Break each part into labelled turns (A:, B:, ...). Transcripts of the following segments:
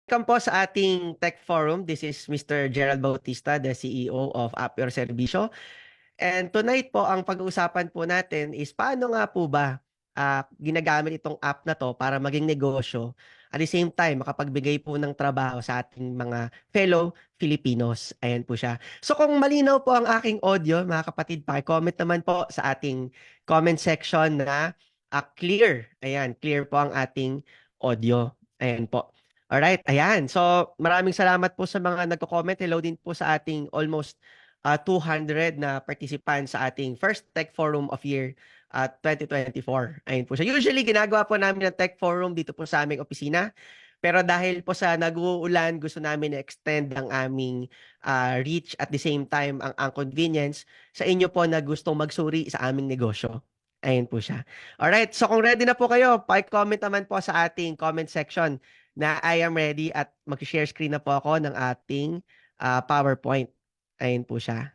A: Welcome po sa ating Tech Forum. This is Mr. Gerald Bautista, the CEO of App Your Servicio. And tonight po, ang pag-uusapan po natin is paano nga po ba ginagamit itong app na to para maging negosyo. At the same time, makapagbigay po ng trabaho sa ating mga fellow Filipinos. Ayan po siya. So kung malinaw po ang aking audio, mga kapatid, paki-comment naman po sa ating comment section na clear. Ayan, clear po ang ating audio. Ayan po. Alright, ayan. So maraming salamat po sa mga nagko-comment. Hello din po sa ating almost 200 na participants sa ating first Tech Forum of Year 2024. Ayun po siya. Usually, ginagawa po namin ng Tech Forum dito po sa aming opisina. Pero dahil po sa nag-uulan, gusto namin na-extend ang aming reach at the same time ang convenience sa inyo po na gustong magsuri sa aming negosyo. Ayun po siya. Alright, so kung ready na po kayo, pa-comment naman po sa ating comment section na I am ready at mag-share screen na po ako ng ating PowerPoint. Ayun po siya.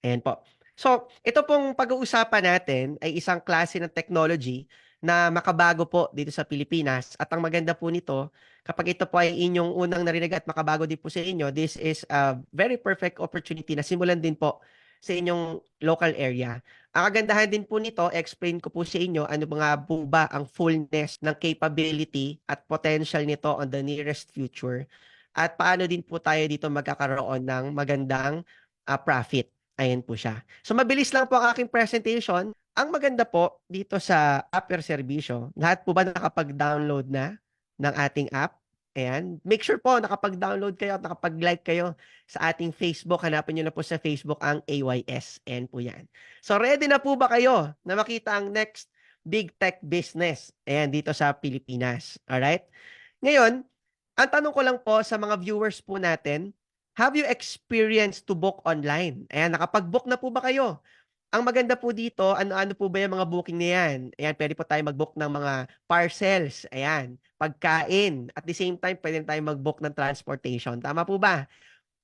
A: Ayan po. So, ito pong pag-uusapan natin ay isang klase ng technology na makabago po dito sa Pilipinas. At ang maganda po nito, kapag ito po ay inyong unang narinig at makabago din po sa inyo, this is a very perfect opportunity na simulan din po sa inyong local area. Ang kagandahan din po nito, explain ko po sa inyo ano mga po ba ang fullness ng capability at potential nito on the nearest future. At paano din po tayo dito magkakaroon ng magandang profit. Ayan po siya. So mabilis lang po ang aking presentation. Ang maganda po dito sa App Your Servicio, lahat po ba nakapag-download na ng ating app? Ayan. Make sure po nakapag-download kayo at nakapag-like kayo sa ating Facebook. Hanapin nyo na po sa Facebook ang AYS. Ayan po yan. So ready na po ba kayo na makita ang next big tech business? Ayan, dito sa Pilipinas. Alright? Ngayon, ang tanong ko lang po sa mga viewers po natin, have you experienced to book online? Ayan, nakapag-book na po ba kayo? Ang maganda po dito, ano-ano po ba yung mga booking na yan? Ayan, pwede po tayo mag-book ng mga parcels. Ayan, pagkain. At the same time, pwede tayo mag-book ng transportation. Tama po ba?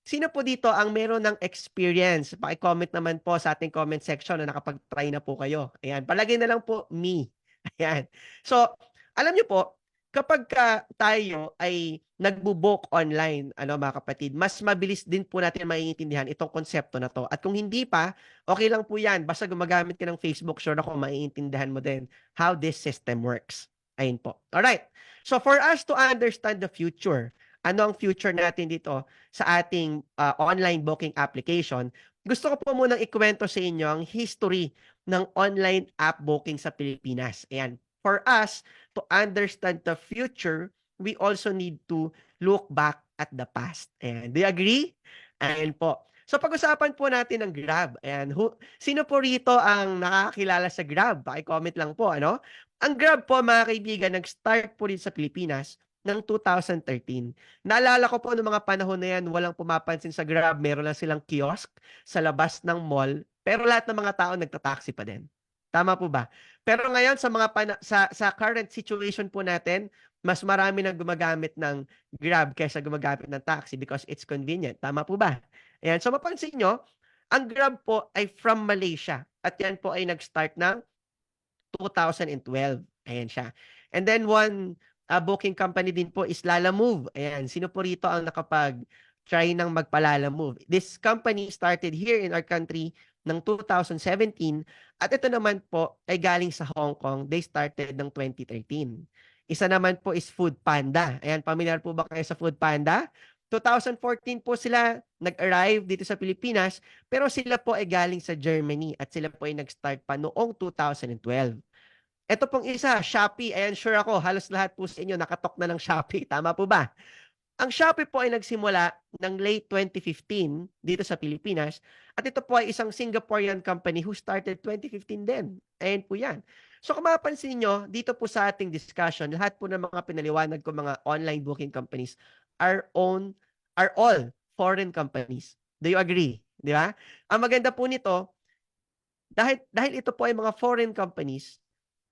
A: Sino po dito ang meron ng experience? Paki-comment naman po sa ating comment section na nakapag-try na po kayo. Ayan, palagay na lang po me. Ayan. So, alam niyo po, kapag tayo ay nagbo-book online, mga kapatid, mas mabilis din po natin maiintindihan itong konsepto na to. At kung hindi pa, okay lang po yan. Basta gumagamit ka ng Facebook, sure ako maiintindihan mo din how this system works. Ayun po. Alright. So, for us to understand the future, ano ang future natin dito sa ating online booking application, gusto ko po munang ikwento sa inyo ang history ng online app booking sa Pilipinas. Ayan. For us to understand the future, we also need to look back at the past. Ayan. Do you agree? Ayan po. So pag-usapan po natin ang Grab. Ayan. Sino po rito ang nakakilala sa Grab? Paki-comment lang po, ano? Ang Grab po, mga kaibigan, nag-start po rin sa Pilipinas ng 2013. Naalala ko po noong mga panahon na yan, walang pumapansin sa Grab, meron lang silang kiosk sa labas ng mall, pero lahat ng mga tao nagta-taxi pa din. Tama po ba? Pero ngayon sa current situation po natin, mas marami nang gumagamit ng Grab kaysa gumagamit ng taxi because it's convenient. Tama po ba? Ayan. So mapansin nyo, ang Grab po ay from Malaysia at yan po ay nag-start ng 2012. Ayan siya. And then one booking company din po is Lalamove. Ayan, sino po rito ang nakapag-try ng magpa-Lalamove? This company started here in our country ng 2017 at ito naman po ay galing sa Hong Kong. They started ng 2013. Isa naman po is Food Panda. Ayan, familiar po ba kayo sa Food Panda? 2014 po sila nag-arrive dito sa Pilipinas, pero sila po ay galing sa Germany at sila po ay nag-start pa noong 2012. Ito pong isa, Shopee. Ayan, sure ako, halos lahat po sa inyo nakatok na ng Shopee. Tama po ba? Ang Shopee po ay nagsimula ng late 2015 dito sa Pilipinas at ito po ay isang Singaporean company who started 2015 din. Ayan po yan. So kung mapapansin nyo, dito po sa ating discussion, lahat po ng mga pinaliwanag ko mga online booking companies are all foreign companies. Do you agree? Di ba? Ang maganda po nito, dahil ito po ay mga foreign companies,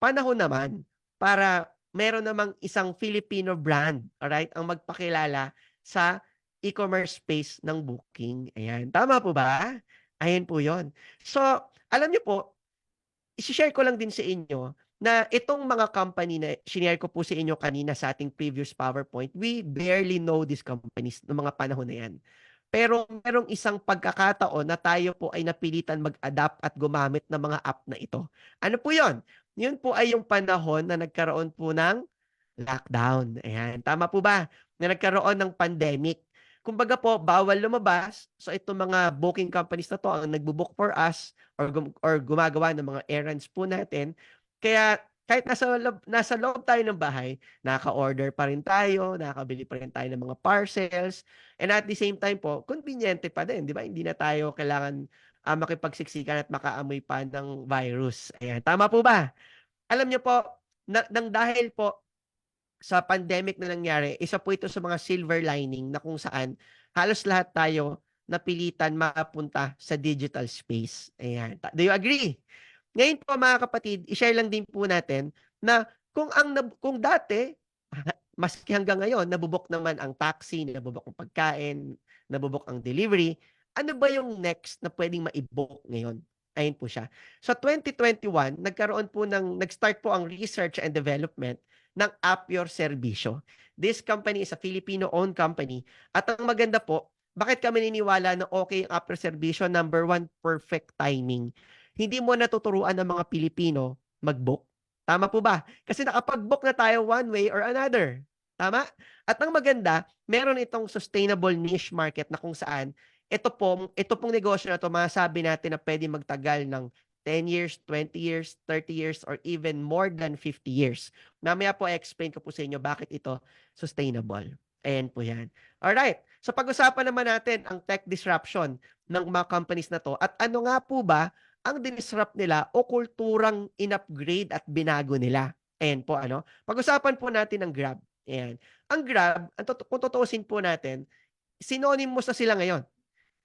A: panahon naman para meron namang isang Filipino brand, alright, ang magpakilala sa e-commerce space ng booking. Ayan. Tama po ba? Ayan po yon. So, alam niyo po, isi-share ko lang din sa inyo na itong mga company na shinare ko po sa inyo kanina sa ating previous PowerPoint, we barely know these companies noong mga panahon na yan. Pero merong isang pagkakataon na tayo po ay napilitan mag-adapt at gumamit ng mga app na ito. Ano po yon? Yun po ay yung panahon na nagkaroon po ng lockdown. Ayan, tama po ba? Na nagkaroon ng pandemic. Kumbaga po, bawal lumabas. So itong mga booking companies na to ang nagbo-book for us or gumagawa ng mga errands po natin. Kaya kahit nasa loob tayo ng bahay, nakaka-order pa rin tayo, nakakabili pa rin tayo ng mga parcels, and at the same time po, conveniente pa din, di ba? Hindi na tayo kailangan makipagsiksikan at makaamoy pa ng virus. Ayan, tama po ba? Alam niyo po, nang dahil po sa pandemic na nangyari, isa po ito sa mga silver lining na kung saan halos lahat tayo napilitan mapunta sa digital space. Ayan. Do you agree? Ngayon po mga kapatid, i-share lang din po natin na kung dati, maski hanggang ngayon, nabubok naman ang taxi, nabubok ang pagkain, nabubok ang delivery, ano ba yung next na pwedeng ma-book ngayon? Ayun po siya. So 2021, nag-start po ang research and development ng App Your Servicio. This company is a Filipino-owned company. At ang maganda po, bakit kami niniwala na okay ang App Your Servicio? Number one, perfect timing. Hindi mo natuturuan ng mga Pilipino mag-book. Tama po ba? Kasi nakapag-book na tayo one way or another. Tama? At ang maganda, meron itong sustainable niche market na kung saan ito pong negosyo na to, masasabi natin na pwede magtagal ng 10 years, 20 years, 30 years, or even more than 50 years. Mamaya po, i-explain ko po sa inyo bakit ito sustainable. Ayan po yan. Alright. So pag-usapan naman natin ang tech disruption ng mga companies na to at ano nga po ba ang dinisrupt nila o kulturang in-upgrade at binago nila. Ayan po, ano. Pag-usapan po natin ang Grab. Ayan. Ang Grab, kung tutuusin po natin, synonymous na sila ngayon.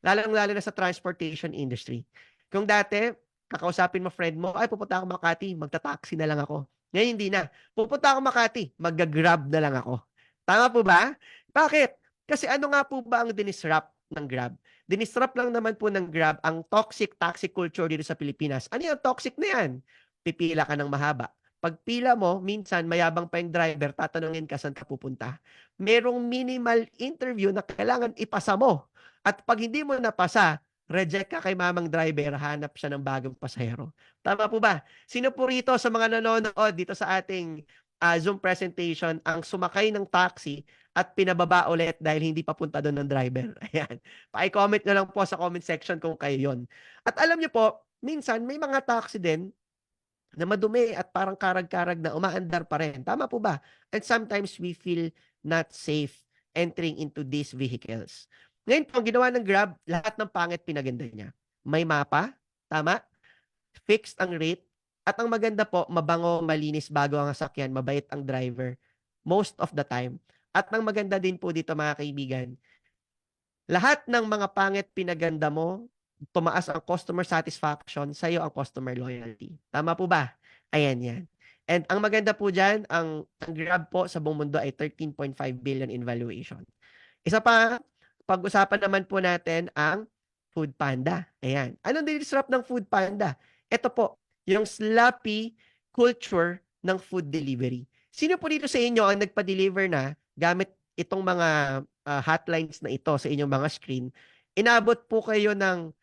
A: Lalong-lalo na sa transportation industry. Kung dati, kakausapin mo friend mo, ay pupunta ako Makati, magta-taxi na lang ako. Ngayon hindi na. Pupunta ako Makati, mag-grab na lang ako. Tama po ba? Bakit? Kasi ano nga po ba ang dinisrupt ng Grab? Dinisrupt lang naman po ng Grab ang toxic taxi culture dito sa Pilipinas. Ano yung toxic na yan? Pipila ka ng mahaba. Pag pila mo, minsan mayabang pa yung driver, tatanungin ka saan ka pupunta. Merong minimal interview na kailangan ipasa mo. At pag hindi mo napasa, reject ka kay mamang driver, hanap siya ng bagong pasahero. Tama po ba? Sino po rito sa mga nanonood dito sa ating Zoom presentation ang sumakay ng taxi at pinababa ulit dahil hindi papunta doon ng driver? Ayan. Pa-comment nyo lang po sa comment section kung kayo yon. At alam nyo po, minsan may mga taxi din na madumi at parang karag-karag na umaandar pa rin. Tama po ba? And sometimes we feel not safe entering into these vehicles. Ngayon po, ang ginawa ng Grab, lahat ng pangit pinaganda niya. May mapa, tama? Fixed ang rate. At ang maganda po, mabango, malinis, bago ang sasakyan, mabait ang driver. Most of the time. At ang maganda din po dito mga kaibigan, lahat ng mga pangit pinaganda mo, tumaas ang customer satisfaction, sa'yo ang customer loyalty. Tama po ba? Ayan yan. And ang maganda po dyan, ang Grab po sa buong mundo ay 13.5 billion in valuation. Isa pa, pag-usapan naman po natin ang Food Panda. Ayan. Anong disrupt ng Food Panda? Ito po, yung sloppy culture ng food delivery. Sino po dito sa inyo ang nagpa-deliver na gamit itong mga hotlines na ito sa inyong mga screen? Inabot po kayo ng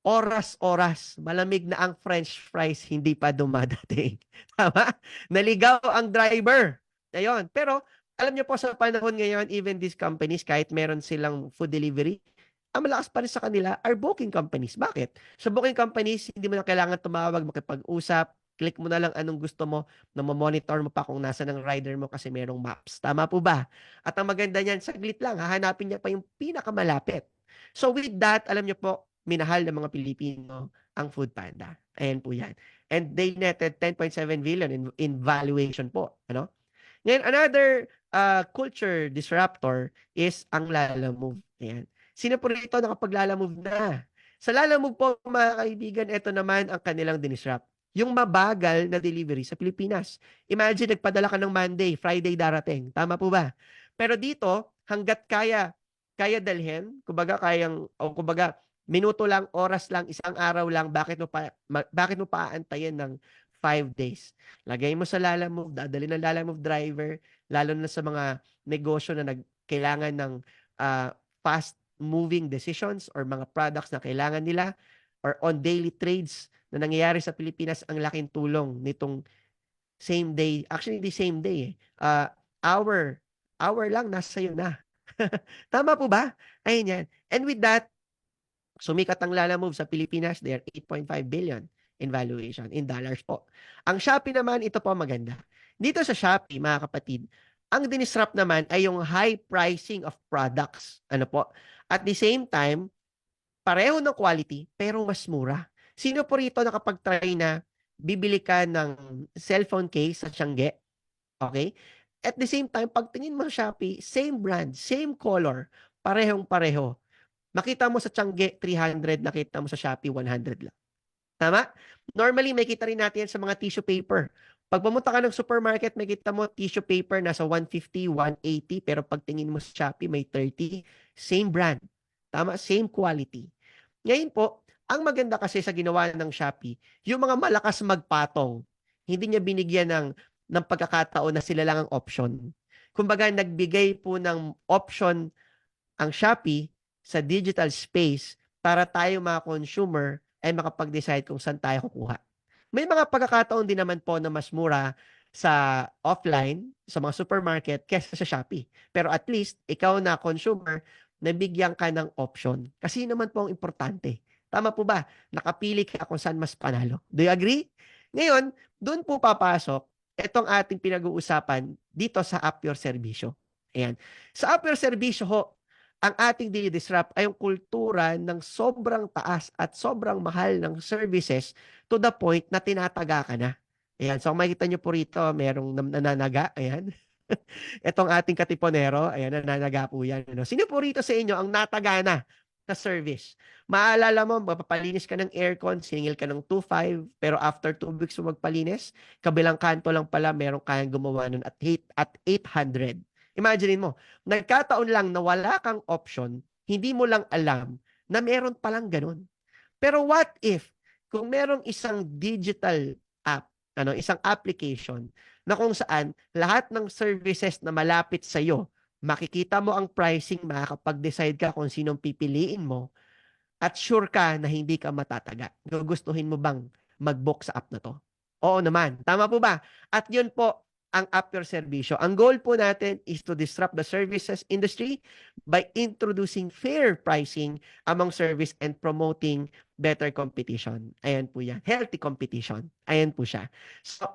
A: oras-oras. Malamig na ang french fries, hindi pa dumadating. Tama? Naligaw ang driver. Ayun. Pero, alam niyo po sa panahon ngayon, even these companies, kahit meron silang food delivery, ang malakas pa rin sa kanila are booking companies. Bakit? Sa booking companies, hindi mo na kailangan tumawag, makipag-usap, click mo na lang anong gusto mo, na monitor mo pa kung nasa ng rider mo kasi merong maps. Tama po ba? At ang maganda niyan, saglit lang, hahanapin niya pa yung pinakamalapit. So with that, alam niyo po, minahal ng mga Pilipino ang Food Panda. Ayan po yan. And they netted 10.7 billion in valuation po. Ano? Ngayon, another culture disruptor is ang Lalamove. Ayan. Sino po rito nakapag-Lalamove na? Sa Lalamove po, mga kaibigan, ito naman ang kanilang dinisrupt. Yung mabagal na delivery sa Pilipinas. Imagine, nagpadala ka ng Monday, Friday darating. Tama po ba? Pero dito, hanggat kaya dalhin, kumbaga minuto lang, oras lang, isang araw lang, bakit mo pa aantayin ng 5 days. Lagay mo sa Lalamove, dadali ng Lalamove driver, lalo na sa mga negosyo na kailangan ng fast moving decisions or mga products na kailangan nila or on daily trades na nangyayari sa Pilipinas, ang laking tulong nitong same day. Actually, hindi same day eh. Hour lang, nasa iyo na. Tama po ba? Ayun yan. And with that, sumikat ang Lalamove sa Pilipinas. They are 8.5 billion in valuation, in dollars po. Ang Shopee naman, ito po maganda. Dito sa Shopee, mga kapatid, ang dinisrupt naman ay yung high pricing of products. Ano po? At the same time, pareho ng quality, pero mas mura. Sino po rito nakapag-try na bibili ka ng cellphone case sa Tiangge? Okay? At the same time, pagtingin mo sa Shopee, same brand, same color, parehong-pareho. Makita mo sa Tiangge, 300, nakita mo sa Shopee, 100 lang. Tama? Normally, may kita rin natin sa mga tissue paper. Pag pumunta ka ng supermarket, may kita mo tissue paper nasa 150, 180, pero pagtingin mo sa Shopee, may 30. Same brand. Tama? Same quality. Ngayon po, ang maganda kasi sa ginawa ng Shopee, yung mga malakas magpatong, hindi niya binigyan ng pagkakataon na sila lang ang option. Kumbaga, nagbigay po ng option ang Shopee sa digital space para tayo mga consumer ay makapag-decide kung saan tayo kukuha. May mga pagkakataon din naman po na mas mura sa offline, sa mga supermarket, kesa sa Shopee. Pero at least, ikaw na consumer, nabigyan ka ng option. Kasi naman po ang importante. Tama po ba? Nakapili ka kung saan mas panalo. Do you agree? Ngayon, doon po papasok itong ating pinag-uusapan dito sa App Your Serbisyo. Ayan. Sa App Your Serbisyo ho, ang ating dinidisrupt ay yung kultura ng sobrang taas at sobrang mahal ng services to the point na tinataga ka na. Ayan. So, makikita nyo po rito, merong nananaga. Ayan. Itong ating katiponero, ayan, nananaga po yan. Ano? Sino po rito sa inyo ang nataga na sa service? Maalala mo, mapapalinis ka ng aircon, siningil ka ng 2.5, pero after 2 weeks mo magpalinis, kabilang kanto lang pala, meron kayang gumawa nun at 800. Imagine mo, nagkataon lang na wala kang option, hindi mo lang alam na meron palang ganun. Pero what if, kung merong isang digital app, isang application, na kung saan lahat ng services na malapit sa iyo, makikita mo ang pricing, makakapag-decide ka kung sinong pipiliin mo, at sure ka na hindi ka matataga. Gugustuhin mo bang mag-book sa app na to? Oo naman. Tama po ba? At yun po ang App Your Serbisyo. Ang goal po natin is to disrupt the services industry by introducing fair pricing among service and promoting better competition. Ayan po yan. Healthy competition. Ayan po siya. So,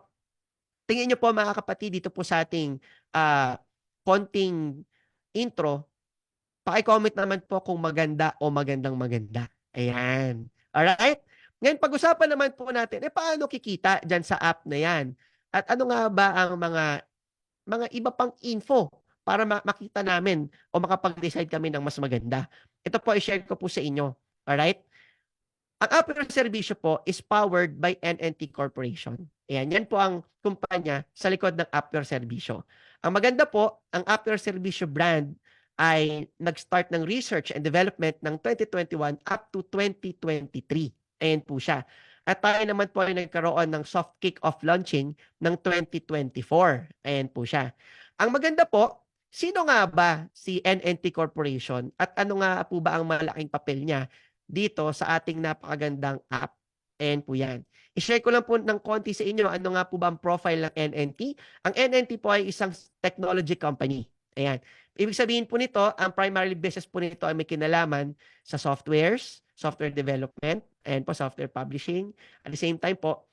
A: tingin nyo po mga kapatid, dito po sa ating konting intro, paki-comment naman po kung maganda o magandang maganda. Ayan. Alright? Ngayon, pag-usapan naman po natin, paano kikita dyan sa app na yan? At ano nga ba ang mga iba pang info para makita namin o makapag-decide kami ng mas maganda? Ito po, i-share ko po sa inyo. Alright? Ang App Your Serbisyo po is powered by NNT Corporation. Ayan, yan po ang kumpanya sa likod ng App Your Serbisyo. Ang maganda po, ang App Your Serbisyo brand ay nag-start ng research and development ng 2021 up to 2023. Ayan po siya. At tayo naman po ay nagkaroon ng soft kick-off launching ng 2024. Ayan po siya. Ang maganda po, sino nga ba si NNT Corporation at ano nga po ba ang malaking papel niya dito sa ating napakagandang app? Ayan po yan. I-share ko lang po ng konti sa inyo ano nga po ba ang profile ng NNT. Ang NNT po ay isang technology company. Ayan. Ibig sabihin po nito, ang primary business po nito ay may kinalaman sa softwares, software development, and po software publishing. At the same time po,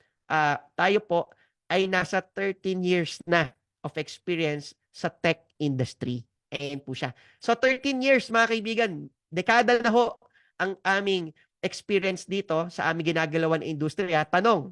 A: tayo po ay nasa 13 years na of experience sa tech industry. Ayan po siya. So 13 years mga kaibigan, dekada na ho ang aming experience dito sa aming ginagalawan na industriya. Tanong,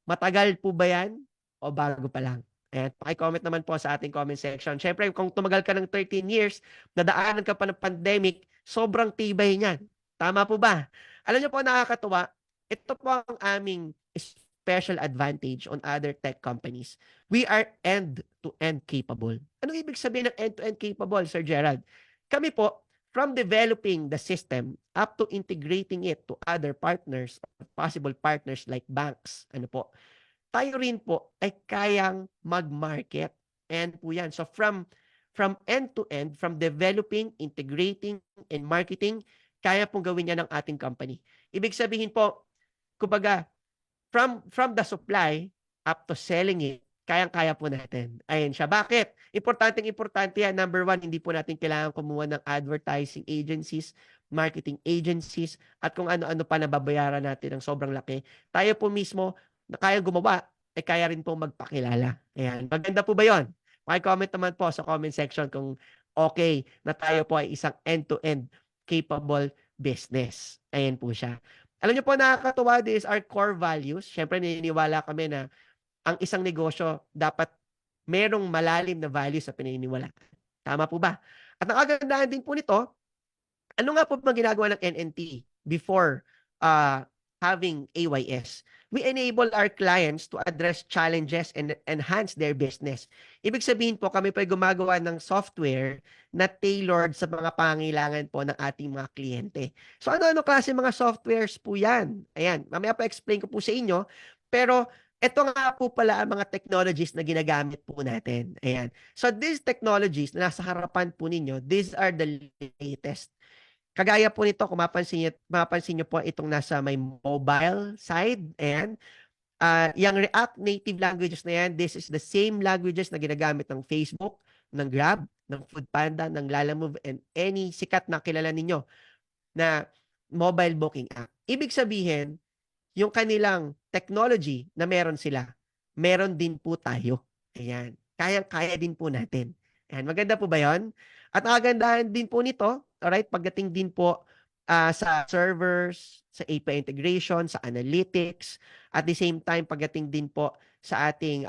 A: matagal po ba yan o bago pa lang? Ayan, paki-comment naman po sa ating comment section. Siyempre, kung tumagal ka ng 13 years, nadaanan ka pa ng pandemic, sobrang tibay niyan. Tama po ba? Alam niyo po, nakakatuwa, ito po ang aming special advantage on other tech companies. We are end-to-end capable. Anong ibig sabihin ng end-to-end capable, Sir Gerald? Kami po, from developing the system up to integrating it to other partners, possible partners like banks, ano po, tayo rin po ay kayang mag-market. And po yan. So from end to end, from developing, integrating, and marketing, kaya pong gawin yan ng ating company. Ibig sabihin po, kumbaga, from the supply up to selling it, kayang-kaya po natin. Ayun siya. Bakit? Importante yan. Number one, hindi po natin kailangan kumuha ng advertising agencies, marketing agencies, at kung ano-ano pa na babayaran natin ng sobrang laki. Tayo po mismo, na kaya gumawa, ay kaya rin po magpakilala. Ayan. Maganda po ba yon? Comment naman po sa comment section kung okay na tayo po ay isang end-to-end capable business. Ayan po siya. Alam niyo po, nakakatuwa, this is our core values. Siyempre, naniniwala kami na ang isang negosyo dapat merong malalim na values sa pinaniniwalaan. Tama po ba? At ang kagandahan din po nito, ano nga po bang ginagawa ng NNT before having AYS? We enable our clients to address challenges and enhance their business. Ibig sabihin po, kami po ay gumagawa ng software na tailored sa mga pangangailangan po ng ating mga kliyente. So ano-ano klase mga softwares po yan? Ayan, mamaya pa explain ko po sa inyo. Pero ito nga po pala ang mga technologies na ginagamit po natin. Ayan. So these technologies na nasa harapan po ninyo, these are the latest. Kagaya po nito, kung mapapansin nyo po itong nasa may mobile side. Ayan. Yung React native languages na yan, this is the same languages na ginagamit ng Facebook, ng Grab, ng Foodpanda, ng Lalamove, and any sikat na kilala ninyo na mobile booking app. Ibig sabihin, yung kanilang technology na meron sila, meron din po tayo. Ayan. Kaya din po natin. Ayan. Maganda po ba yun? At ang kagandahan din po nito, alright, pagdating din po sa servers, sa API integration, sa analytics, at the same time, pagdating din po sa ating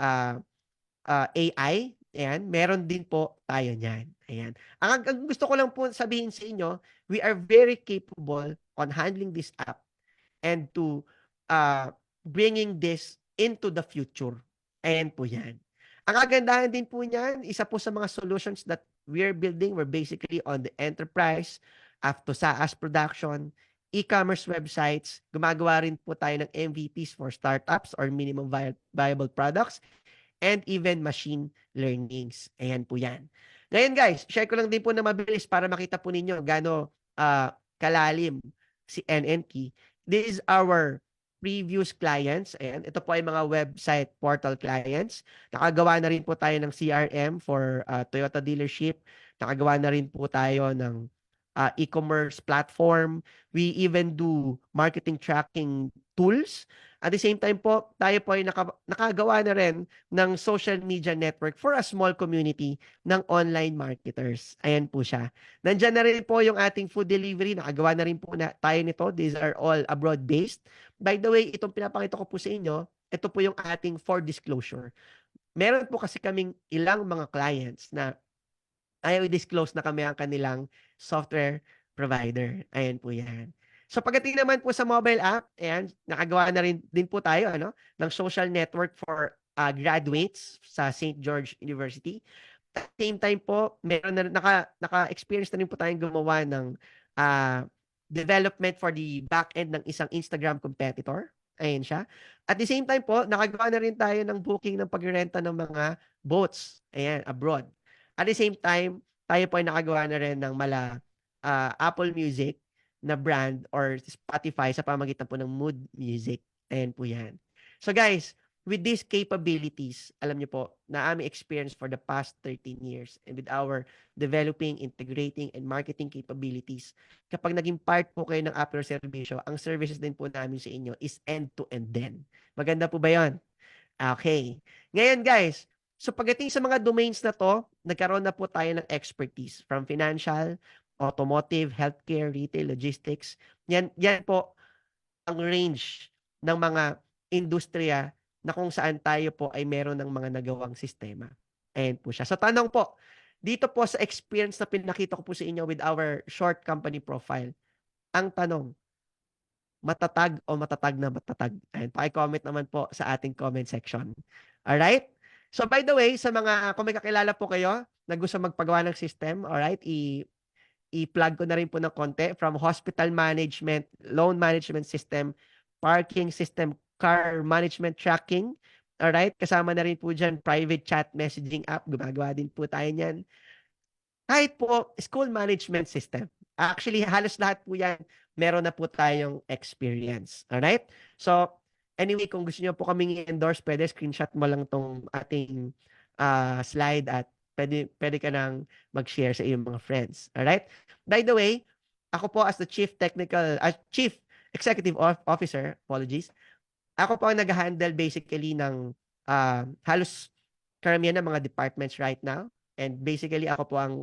A: AI, ayan, meron din po tayo niyan. Ayan. Ang gusto ko lang po sabihin sa inyo, we are very capable on handling this app and to bringing this into the future. Ayan po yan. Ang kagandahan din po niyan, isa po sa mga solutions that we're building, we're basically on the enterprise, after SaaS production, e-commerce websites, gumagawa rin po tayo ng MVPs for startups or minimum viable products, and even machine learnings. Ayan po yan. Ngayon guys, share ko lang din po na mabilis para makita po ninyo gaano kalalim si NNT. This is our previous clients. Ayan, ito po ay mga website portal clients. Nakagawa na rin po tayo ng CRM for Toyota dealership. Nakagawa na rin po tayo ng e-commerce platform. We even do marketing tracking tools. At the same time po, tayo po ay nakagawa na rin ng social media network for a small community ng online marketers. Ayan po siya. Nandyan na rin po yung ating food delivery. Nakagawa na rin po na tayo nito. These are all abroad-based. By the way, itong pinapakita ko po sa inyo, ito po yung ating for disclosure. Meron po kasi kaming ilang mga clients na ayaw i-disclose na kami ang kanilang software provider. Ayan po yan. So pagdating naman po sa mobile app, ayan, nakagawa na rin din po tayo ng social network for graduates sa St. George University. At the same time po, meron na naka-experience na rin po tayong gumawa ng development for the back-end ng isang Instagram competitor. Ayan siya. At the same time po, nakagawa na rin tayo ng booking ng pagrenta ng mga boats. Ayan, abroad. At the same time, tayo po ay nakagawa na rin ng Apple Music na brand or Spotify sa pamagitan po ng Mood Music. Ayan po yan. So guys, with these capabilities, alam niyo po, na aming experience for the past 13 years and with our developing, integrating, and marketing capabilities, kapag naging part po kayo ng Apple Servicio, ang services din po namin sa inyo is end-to-end din. Maganda po ba yun? Okay. Ngayon guys, so pagdating sa mga domains na to, nagkaroon na po tayo ng expertise from financial, automotive, healthcare, retail, logistics. Yan po ang range ng mga industriya na kung saan tayo po ay meron ng mga nagawang sistema. Ayan po siya. So tanong po, dito po sa experience na pinakita ko po sa inyo with our short company profile, ang tanong, matatag o matatag na matatag? Ayan, paki-comment naman po sa ating comment section. Alright? So by the way, sa mga, kung may kakilala po kayo na gusto magpagawa ng system, alright, i-plug ko na rin po ng konti from hospital management, loan management system, parking system, car management tracking, Alright? Kasama na rin po dyan private chat messaging app. Gumagawa din po tayo niyan. Kahit po school management system. Actually, halos lahat po yan, meron na po tayong experience. Alright? So, anyway, kung gusto niyo po kaming i-endorse, pwede screenshot mo lang tong ating slide at pwede ka nang mag-share sa iyong mga friends. Alright? By the way, ako po as the Chief Executive Officer, apologies, ako po ang nag-handle basically ng halos karamihan ng mga departments right now. And basically, ako po ang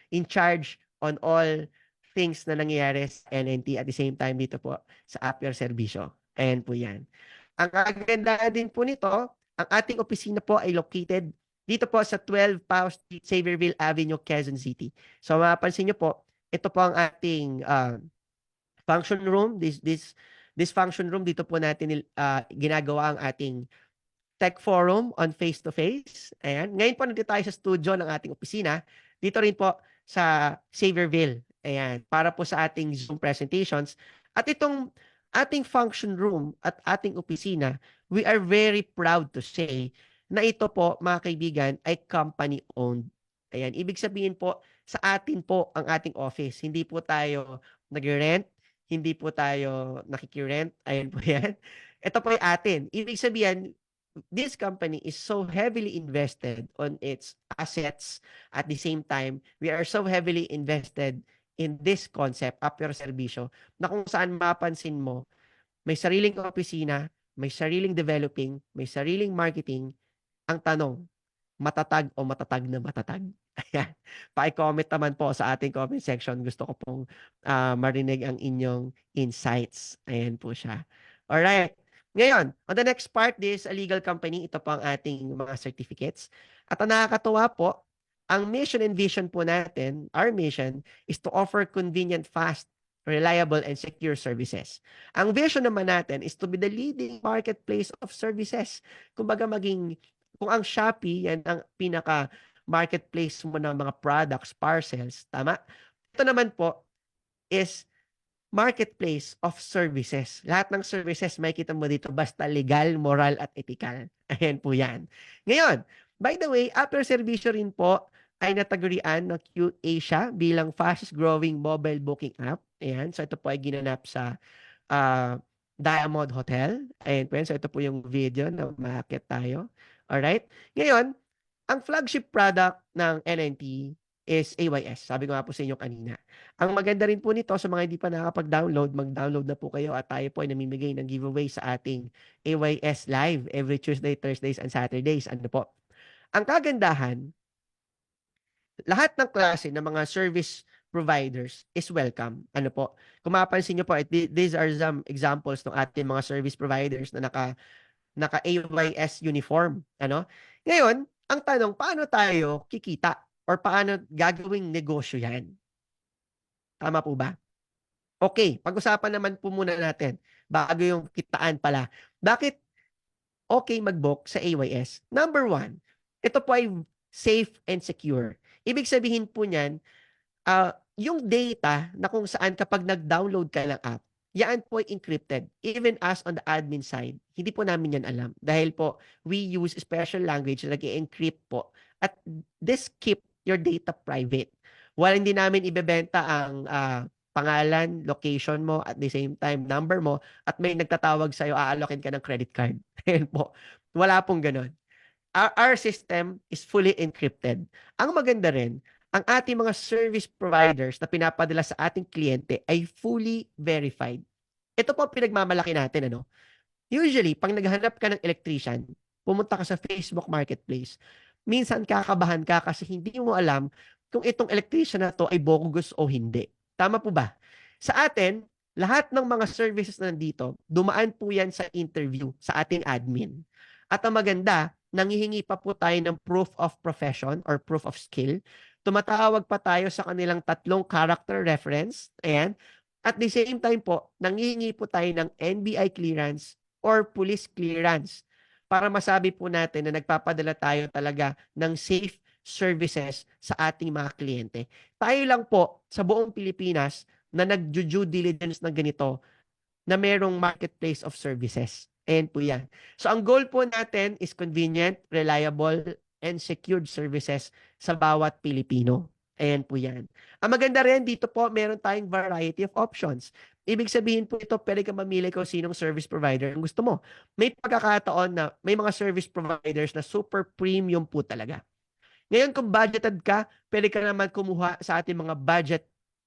A: in charge on all things na nangyayari sa NNT at the same time dito po sa Appier Servicio. Ayan po yan. Ang kagandahan din po nito, ang ating opisina po ay located dito po sa 12 Pao Street, Xavierville Avenue, Quezon City. So mapapansin nyo po, ito po ang ating function room. This function room, dito po natin ginagawa ang ating tech forum on face-to-face. Ayan. Ngayon po nandito tayo sa studio ng ating opisina. Dito rin po sa Xavierville. Ayan. Para po sa ating Zoom presentations. At itong ating function room at ating opisina, we are very proud to say na ito po, mga kaibigan, ay company-owned. Ayan. Ibig sabihin po, sa atin po ang ating office. Hindi po tayo nag-rent. Hindi po tayo nakikirent. Ayan po yan. Ito po ay atin. Ibig sabihin, this company is so heavily invested on its assets. At the same time, we are so heavily invested in this concept, Appier Servicio, na kung saan mapansin mo, may sariling opisina, may sariling developing, may sariling marketing. Ang tanong, matatag o matatag na matatag? Ayan. Pa-comment naman po sa ating comment section. Gusto ko pong marinig ang inyong insights. Ayan po siya. Alright. Ngayon, on the next part, this a legal company. Ito po ang ating mga certificates. At ang nakakatuwa po, ang mission and vision po natin, our mission, is to offer convenient, fast, reliable, and secure services. Ang vision naman natin is to be the leading marketplace of services. Kumbaga kung ang Shopee, yan ang pinaka marketplace mo ng mga products, parcels, tama? Ito naman po is marketplace of services. Lahat ng services, makikita mo dito, basta legal, moral, at ethical. Ayan po yan. Ngayon, by the way, Appier Servicio rin po ay natagurian ng Q Asia bilang fastest growing mobile booking app. Ayan. So ito po ay ginanap sa Diamond Hotel. Ayan po yan. So ito po yung video na makakit tayo. Alright? Ngayon, ang flagship product ng NNT is AYS. Sabi ko nga po sa inyo kanina. Ang maganda rin po nito sa mga hindi pa nakakapag-download, mag-download na po kayo at tayo po ay namimigay ng giveaway sa ating AYS Live every Tuesday, Thursdays, and Saturdays. Ano po? Ang kagandahan, lahat ng klase ng mga service providers is welcome. Ano po? Kung mapapansin nyo po, these are some examples ng ating mga service providers na naka AYS uniform. Ano? Ngayon, ang tanong, paano tayo kikita? Or paano gagawing negosyo yan? Tama po ba? Okay, pag-usapan naman po muna natin bago yung kitaan pala. Bakit okay mag-book sa AYS? Number one, ito po ay safe and secure. Ibig sabihin po niyan, yung data na kung saan kapag nag-download ka ng app, yan po ay encrypted. Even us on the admin side, hindi po namin yan alam. Dahil po, we use special language na nag-encrypt po. At this keep your data private. While hindi namin ibebenta ang pangalan, location mo, at the same time, number mo, at may nagtatawag sa'yo, aalokin ka ng credit card. Ayan po. Wala pong ganun. Our system is fully encrypted. Ang maganda rin, ang ating mga service providers na pinapadala sa ating kliyente ay fully verified. Ito po ang pinagmamalaki natin, ano? Usually, pag naghanap ka ng electrician, pumunta ka sa Facebook Marketplace, minsan kakabahan ka kasi hindi mo alam kung itong electrician na to ay bogus o hindi. Tama po ba? Sa atin, lahat ng mga services na nandito, dumaan po yan sa interview sa ating admin. At ang maganda, nanghihingi pa po tayo ng proof of profession or proof of skill. Tumatawag pa tayo sa kanilang 3 character reference. Ayan. At the same time po, nanghihingi po tayo ng NBI clearance or police clearance para masabi po natin na nagpapadala tayo talaga ng safe services sa ating mga kliyente. Tayo lang po sa buong Pilipinas na nag-due diligence ng ganito na merong marketplace of services. Ayan po yan. So ang goal po natin is convenient, reliable, and secured services sa bawat Pilipino. Ayan po yan. Ang maganda rin dito po, meron tayong variety of options. Ibig sabihin po ito, pwede ka mamili kung sinong service provider ang gusto mo. May pagkakataon na may mga service providers na super premium po talaga. Ngayon, kung budgeted ka, pwede ka naman kumuha sa ating mga budget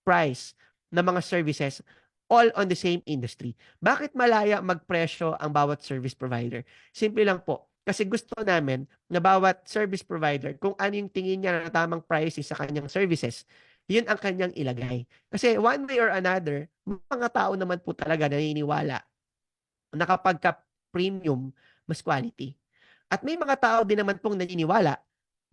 A: price na mga services all on the same industry. Bakit malaya magpresyo ang bawat service provider? Simple lang po. Kasi gusto namin na bawat service provider, kung ano yung tingin niya na tamang pricing sa kanyang services, yun ang kanyang ilagay. Kasi one way or another, mga tao naman po talaga naniniwala na kapag ka premium, mas quality. At may mga tao din naman pong naniniwala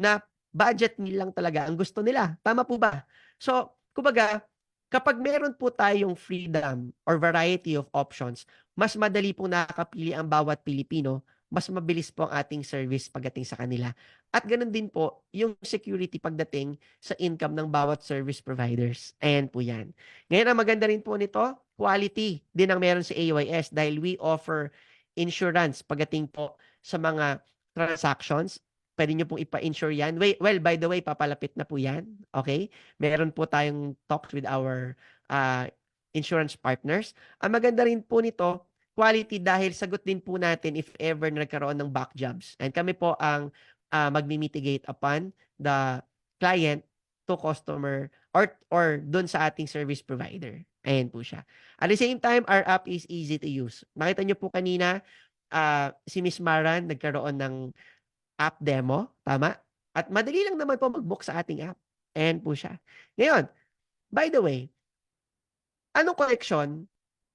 A: na budget nila lang talaga ang gusto nila. Tama po ba? So, kumbaga, kapag meron po tayong freedom or variety of options, mas madali pong nakakapili ang bawat Pilipino, mas mabilis po ang ating service pagdating sa kanila. At ganun din po yung security pagdating sa income ng bawat service providers. Ayan po yan. Ngayon, ang maganda rin po nito, quality din ang meron si AYS dahil we offer insurance pagdating po sa mga transactions. Pwede nyo pong ipa-insure yan. Well, by the way, papalapit na po yan. Okay? Meron po tayong talks with our insurance partners. Ang maganda rin po nito, quality dahil sagot din po natin if ever nagkaroon ng back jobs. And kami po ang magmi-mitigate upon the client to customer or dun sa ating service provider. Ayan po siya. At the same time, our app is easy to use. Makita nyo po kanina, si Miss Maran nagkaroon ng app demo, tama? At madali lang naman po mag-book sa ating app. Ayan po siya. Ngayon, by the way, anong connection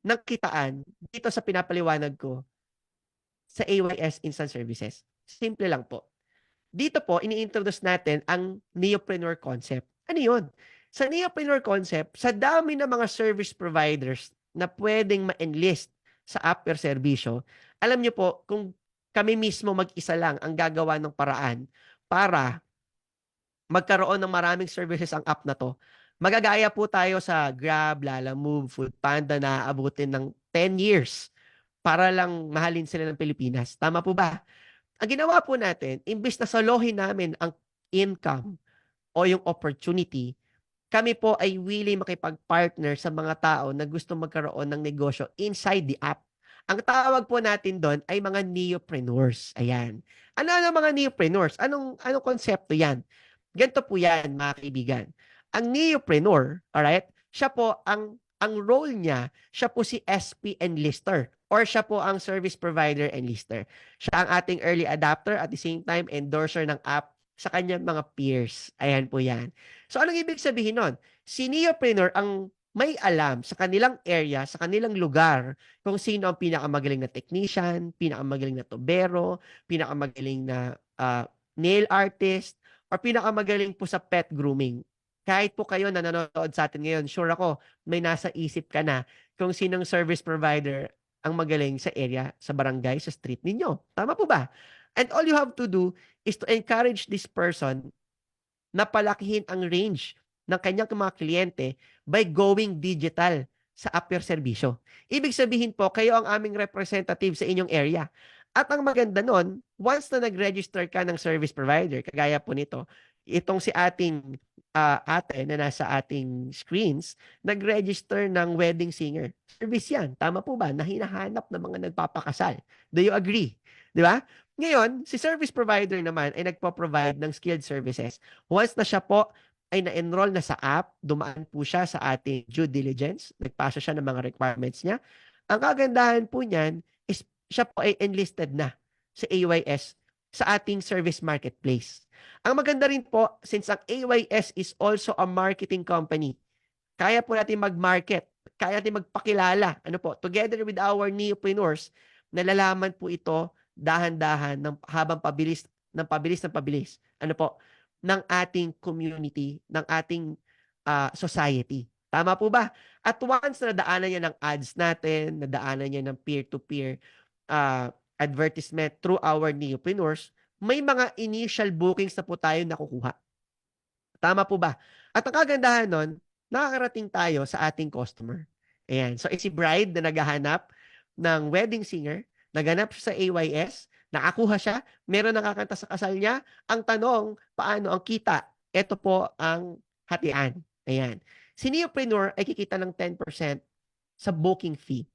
A: ng kitaan dito sa pinapaliwanag ko sa AYS Instant Services? Simple lang po. Dito po, ini-introduce natin ang neopreneur concept. Ano yun? Sa neopreneur concept, sa dami ng mga service providers na pwedeng ma-enlist sa app per serbisyo, alam nyo po, kung kami mismo mag-isa lang ang gagawa ng paraan para magkaroon ng maraming services ang app na to, magagaya po tayo sa Grab, Lalamove, Foodpanda na abutin ng 10 years para lang mahalin sila ng Pilipinas. Tama po ba? Ang ginawa po natin, imbis na solohin namin ang income o yung opportunity, kami po ay willing makipag-partner sa mga tao na gusto magkaroon ng negosyo inside the app. Ang tawag po natin doon ay mga neopreneurs. Ayan. Ano mga neopreneurs? Anong konsepto yan? Ganito po yan, mga kaibigan. Ang neopreneur, alright, siya po, ang role niya, siya po si SP enlister or siya po ang service provider enlister. Siya ang ating early adopter at the same time endorser ng app sa kanyang mga peers. Ayan po yan. So anong ibig sabihin nun? Si neopreneur ang may alam sa kanilang area, sa kanilang lugar, kung sino ang pinakamagaling na technician, pinakamagaling na tubero, pinakamagaling na nail artist, or pinakamagaling po sa pet grooming. Kahit po kayo na nanonood sa atin ngayon, sure ako, may nasa isip ka na kung sinong service provider ang magaling sa area, sa barangay, sa street ninyo. Tama po ba? And all you have to do is to encourage this person na palakihin ang range ng kanyang mga kliyente by going digital sa app per serbisyo. Ibig sabihin po, kayo ang aming representative sa inyong area. At ang maganda nun, once na nag-register ka ng service provider, kagaya po nito, itong si ating ate na nasa ating screens, nag-register ng wedding singer. Service yan. Tama po ba? Na hinahanap ng mga nagpapakasal. Do you agree? Di ba? Ngayon, si service provider naman ay nagpo-provide ng skilled services. Once na siya po ay na-enroll na sa app, dumaan po siya sa ating due diligence, nagpasa siya ng mga requirements niya. Ang kagandahan po niyan is siya po ay enlisted na sa AYS sa ating service marketplace. Ang maganda rin po, since ang AYS is also a marketing company, kaya po natin mag-market, kaya natin magpakilala. Ano po, together with our neopreneurs, nalalaman po ito dahan-dahan habang pabilis ng pabilis. Ano po, ng ating community, ng ating society. Tama po ba? At once na nadaanan niya ng ads natin, nadaanan niya ng peer-to-peer advertisement through our neopreneurs, may mga initial bookings na po tayo nakukuha. Tama po ba? At ang kagandahan nun, nakakarating tayo sa ating customer. Ayan. So, si bride na naghahanap ng wedding singer, naganap siya sa AYS, nakakuha siya, meron nakakanta sa kasal niya. Ang tanong, paano ang kita? Ito po ang hatian. Ayan. Si neopreneur ay kikita ng 10% sa booking fee.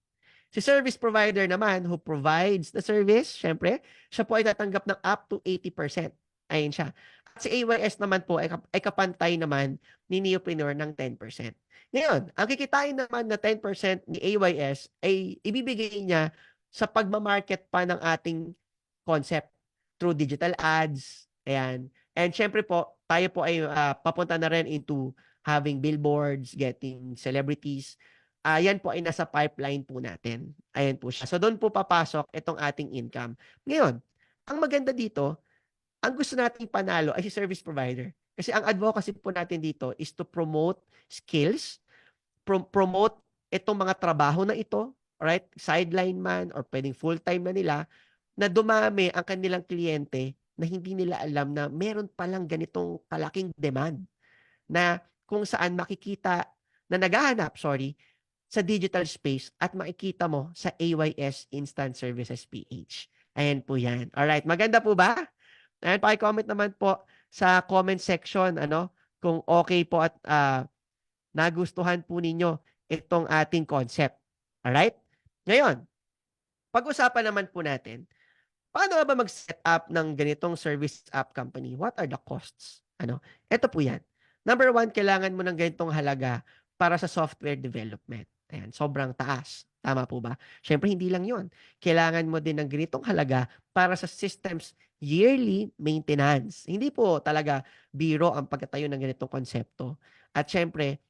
A: Si service provider naman who provides the service, syempre, siya po ay tatanggap ng up to 80%. Ayun siya. At si AYS naman po ay kapantay naman ni neopreneur ng 10%. Ngayon, ang kikitain naman na 10% ni AYS ay ibibigay niya sa pagmamarket pa ng ating concept through digital ads. Ayan. And syempre po, tayo po ay papunta na rin into having billboards, getting celebrities. Yan po ay nasa pipeline po natin. Ayan po siya. So doon po papasok itong ating income. Ngayon, ang maganda dito, ang gusto nating panalo ay si service provider. Kasi ang advocacy po natin dito is to promote skills, promote itong mga trabaho na ito, right? Sideline man or pwedeng full-time na nila, na dumami ang kanilang kliyente na hindi nila alam na meron palang ganitong kalaking demand na kung saan makikita na naghahanap, sa digital space at makikita mo sa AYS Instant Services PH. Ayan po yan. Alright, maganda po ba? Ayan, paki-comment naman po sa comment section kung okay po at nagustuhan po ninyo itong ating concept. Alright? Ngayon, pag-usapan naman po natin, paano ba mag-set up ng ganitong service app company? What are the costs? Ito po yan. Number one, kailangan mo ng ganitong halaga para sa software development. Ayan, sobrang taas. Tama po ba? Siyempre, hindi lang yon. Kailangan mo din ng ganitong halaga para sa systems yearly maintenance. Hindi po talaga biro ang pagkatayo ng ganitong konsepto. At siyempre,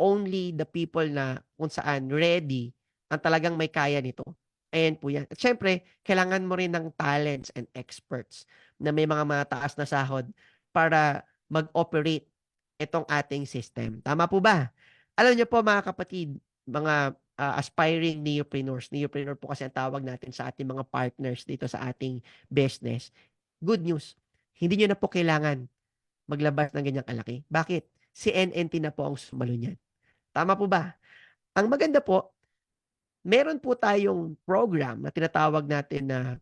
A: only the people na kung saan ready ang talagang may kaya nito. Ayan po yan. At syempre, kailangan mo rin ng talents and experts na may mga mataas na sahod para mag-operate itong ating system. Tama po ba? Alam niyo po mga kapatid, mga aspiring neopreneurs. Neopreneur po kasi ang tawag natin sa ating mga partners dito sa ating business. Good news, hindi niyo na po kailangan maglabas ng ganyang kalaki. Bakit? Si NNT na po ang sumalo niyan. Tama po ba? Ang maganda po, meron po tayong program na tinatawag natin na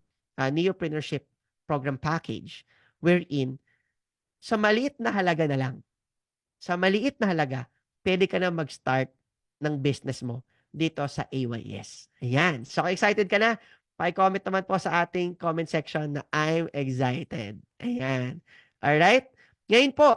A: Neopreneurship Program Package wherein sa maliit na halaga na lang, sa maliit na halaga, pwede ka na mag-start ng business mo dito sa AYS. Ayan. So, excited ka na? Pa-comment naman po sa ating comment section na I'm excited. Ayan. Alright? Ngayon po,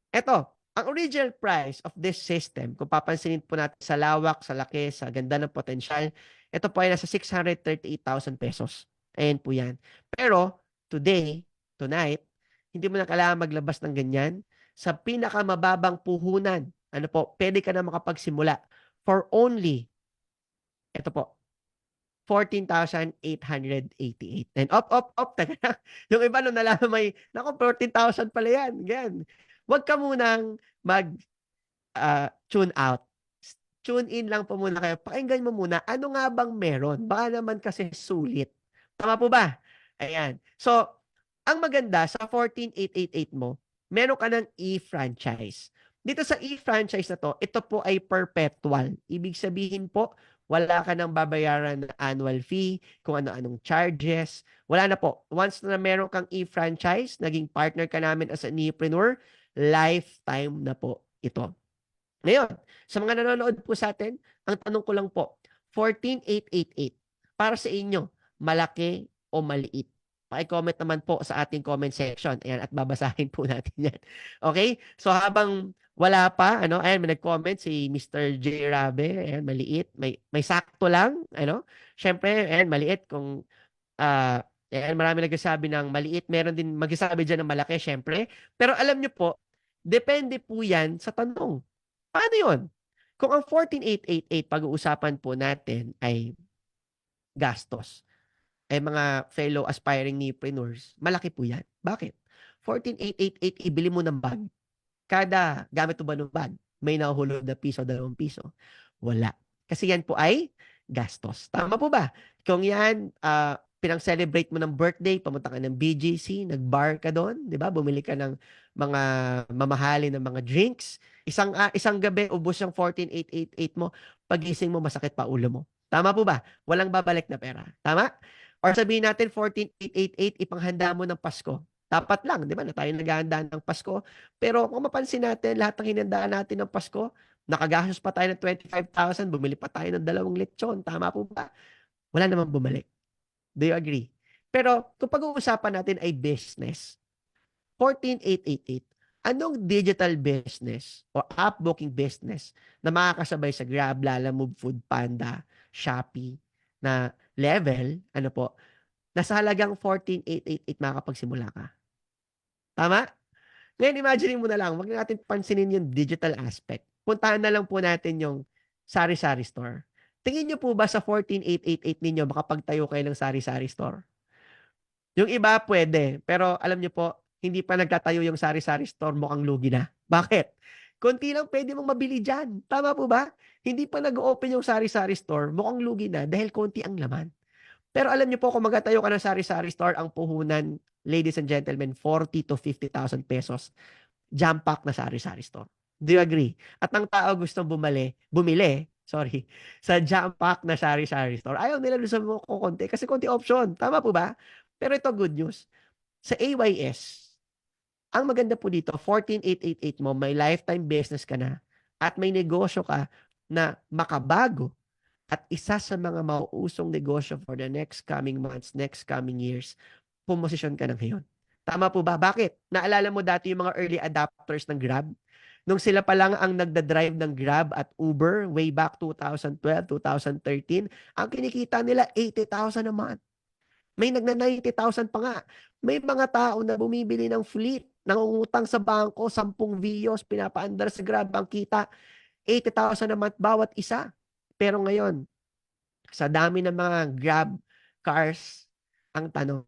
A: eto, ang original price of this system, kung papansinin po natin sa lawak, sa laki, sa ganda ng potensyal, ito po ay nasa 638,000 pesos. Ayan po yan. Pero, tonight, hindi mo na kailangan maglabas ng ganyan. Sa pinakamababang puhunan, pwede ka na makapagsimula for only, ito po, 14,888. And taga na. Yung iba nung nalaman may, 14,000 pala yan. Ganyan. Huwag ka munang tune out. Tune in lang po muna kayo. Pakinggan mo muna, ano nga bang meron? Baka naman kasi sulit. Tama po ba? Ayan. So, ang maganda, sa 14,888 mo, meron ka ng e-franchise. Dito sa e-franchise na to, ito po ay perpetual. Ibig sabihin po, wala ka nang babayaran ng annual fee, kung ano-anong charges. Wala na po. Once na meron kang e-franchise, naging partner ka namin as a neopreneur, lifetime na po ito. Ngayon, sa mga nanonood po sa atin, ang tanong ko lang po, 14,888, para sa inyo, malaki o maliit? Paki-comment naman po sa ating comment section. Ayan, at babasahin po natin yan. Okay? So habang wala pa, ayan, may nag-comment si Mr. J. Rabe, ayan, maliit, may sakto lang, syempre, ayan, maliit kung, ayan, marami nagsasabi ng maliit, meron din magsasabi dyan ng malaki, syempre. Pero alam nyo po, depende po yan sa tanong. Paano yun? Kung ang 14,888 pag-uusapan po natin ay gastos, ay mga fellow aspiring neopreneurs, malaki po yan. Bakit? 14,888, ibili mo ng bag. Kada gamit mo ba ng bag, may nahuhulog na piso, 2 piso? Wala. Kasi yan po ay gastos. Tama po ba? Kung yan, pinang-celebrate mo ng birthday, pumunta ka ng BGC, nag-bar ka doon, di ba? Bumili ka ng mga mamahalin ng mga drinks. Isang gabi, ubos yung 14,888 mo, pagising mo, masakit pa ulo mo. Tama po ba? Walang babalik na pera. Tama? Or sabihin natin 14,888 ipanghanda mo ng Pasko. Dapat lang, di ba, na tayo naghahanda ng Pasko. Pero kung mapansin natin, lahat ng hinandaan natin ng Pasko, nakagastos pa tayo ng 25,000, bumili pa tayo ng 2 lechon. Tama po ba? Wala namang bumalik. Do you agree? Pero kung pag-uusapan natin ay business, 14,888, anong digital business o app booking business na makakasabay sa Grab, Lalamove, Foodpanda, Shopee na level, ano po, nasa halagang 14,888 makakapagsimula ka? Tama? Ngayon, imagine mo na lang, wag na natin pansinin yung digital aspect. Puntahan na lang po natin yung sari-sari store. Tingin niyo po ba sa 14,888 ninyo makapagtayo kayo ng sari-sari store? Yung iba pwede, pero alam niyo po, hindi pa nagtatayo yung sari-sari store, mukhang lugi na. Bakit? Konti lang pwede mong mabili dyan. Tama po ba? Hindi pa nag-open yung sari-sari store, mukhang lugi na dahil konti ang laman. Pero alam niyo po, kung magtatayo ka ng sari-sari store, ang puhunan, ladies and gentlemen, 40 to 50,000 pesos. Jam-pack na sari-sari store. Do you agree? At ang tao gustong bumili, sorry, sa jam-pack na sari-sari store. Ayaw nila doon sa mga konti kasi konti option. Tama po ba? Pero ito good news. Sa AYS, ang maganda po dito, 14,888 mo, may lifetime business ka na at may negosyo ka na makabago at isa sa mga mauusong negosyo for the next coming months, next coming years, pumosisyon ka ng ngayon. Tama po ba? Bakit? Naalala mo dati yung mga early adopters ng Grab? Nung sila pa lang ang nagda-drive ng Grab at Uber way back 2012, 2013, ang kinikita nila 80,000 a month. May nagna-90,000 pa nga. May mga tao na bumibili ng fleet, nangungutang sa bangko, 10 Vios, pinapaandar sa Grab, ang kita, 80,000 a month bawat isa. Pero ngayon, sa dami ng mga Grab cars, ang tanong,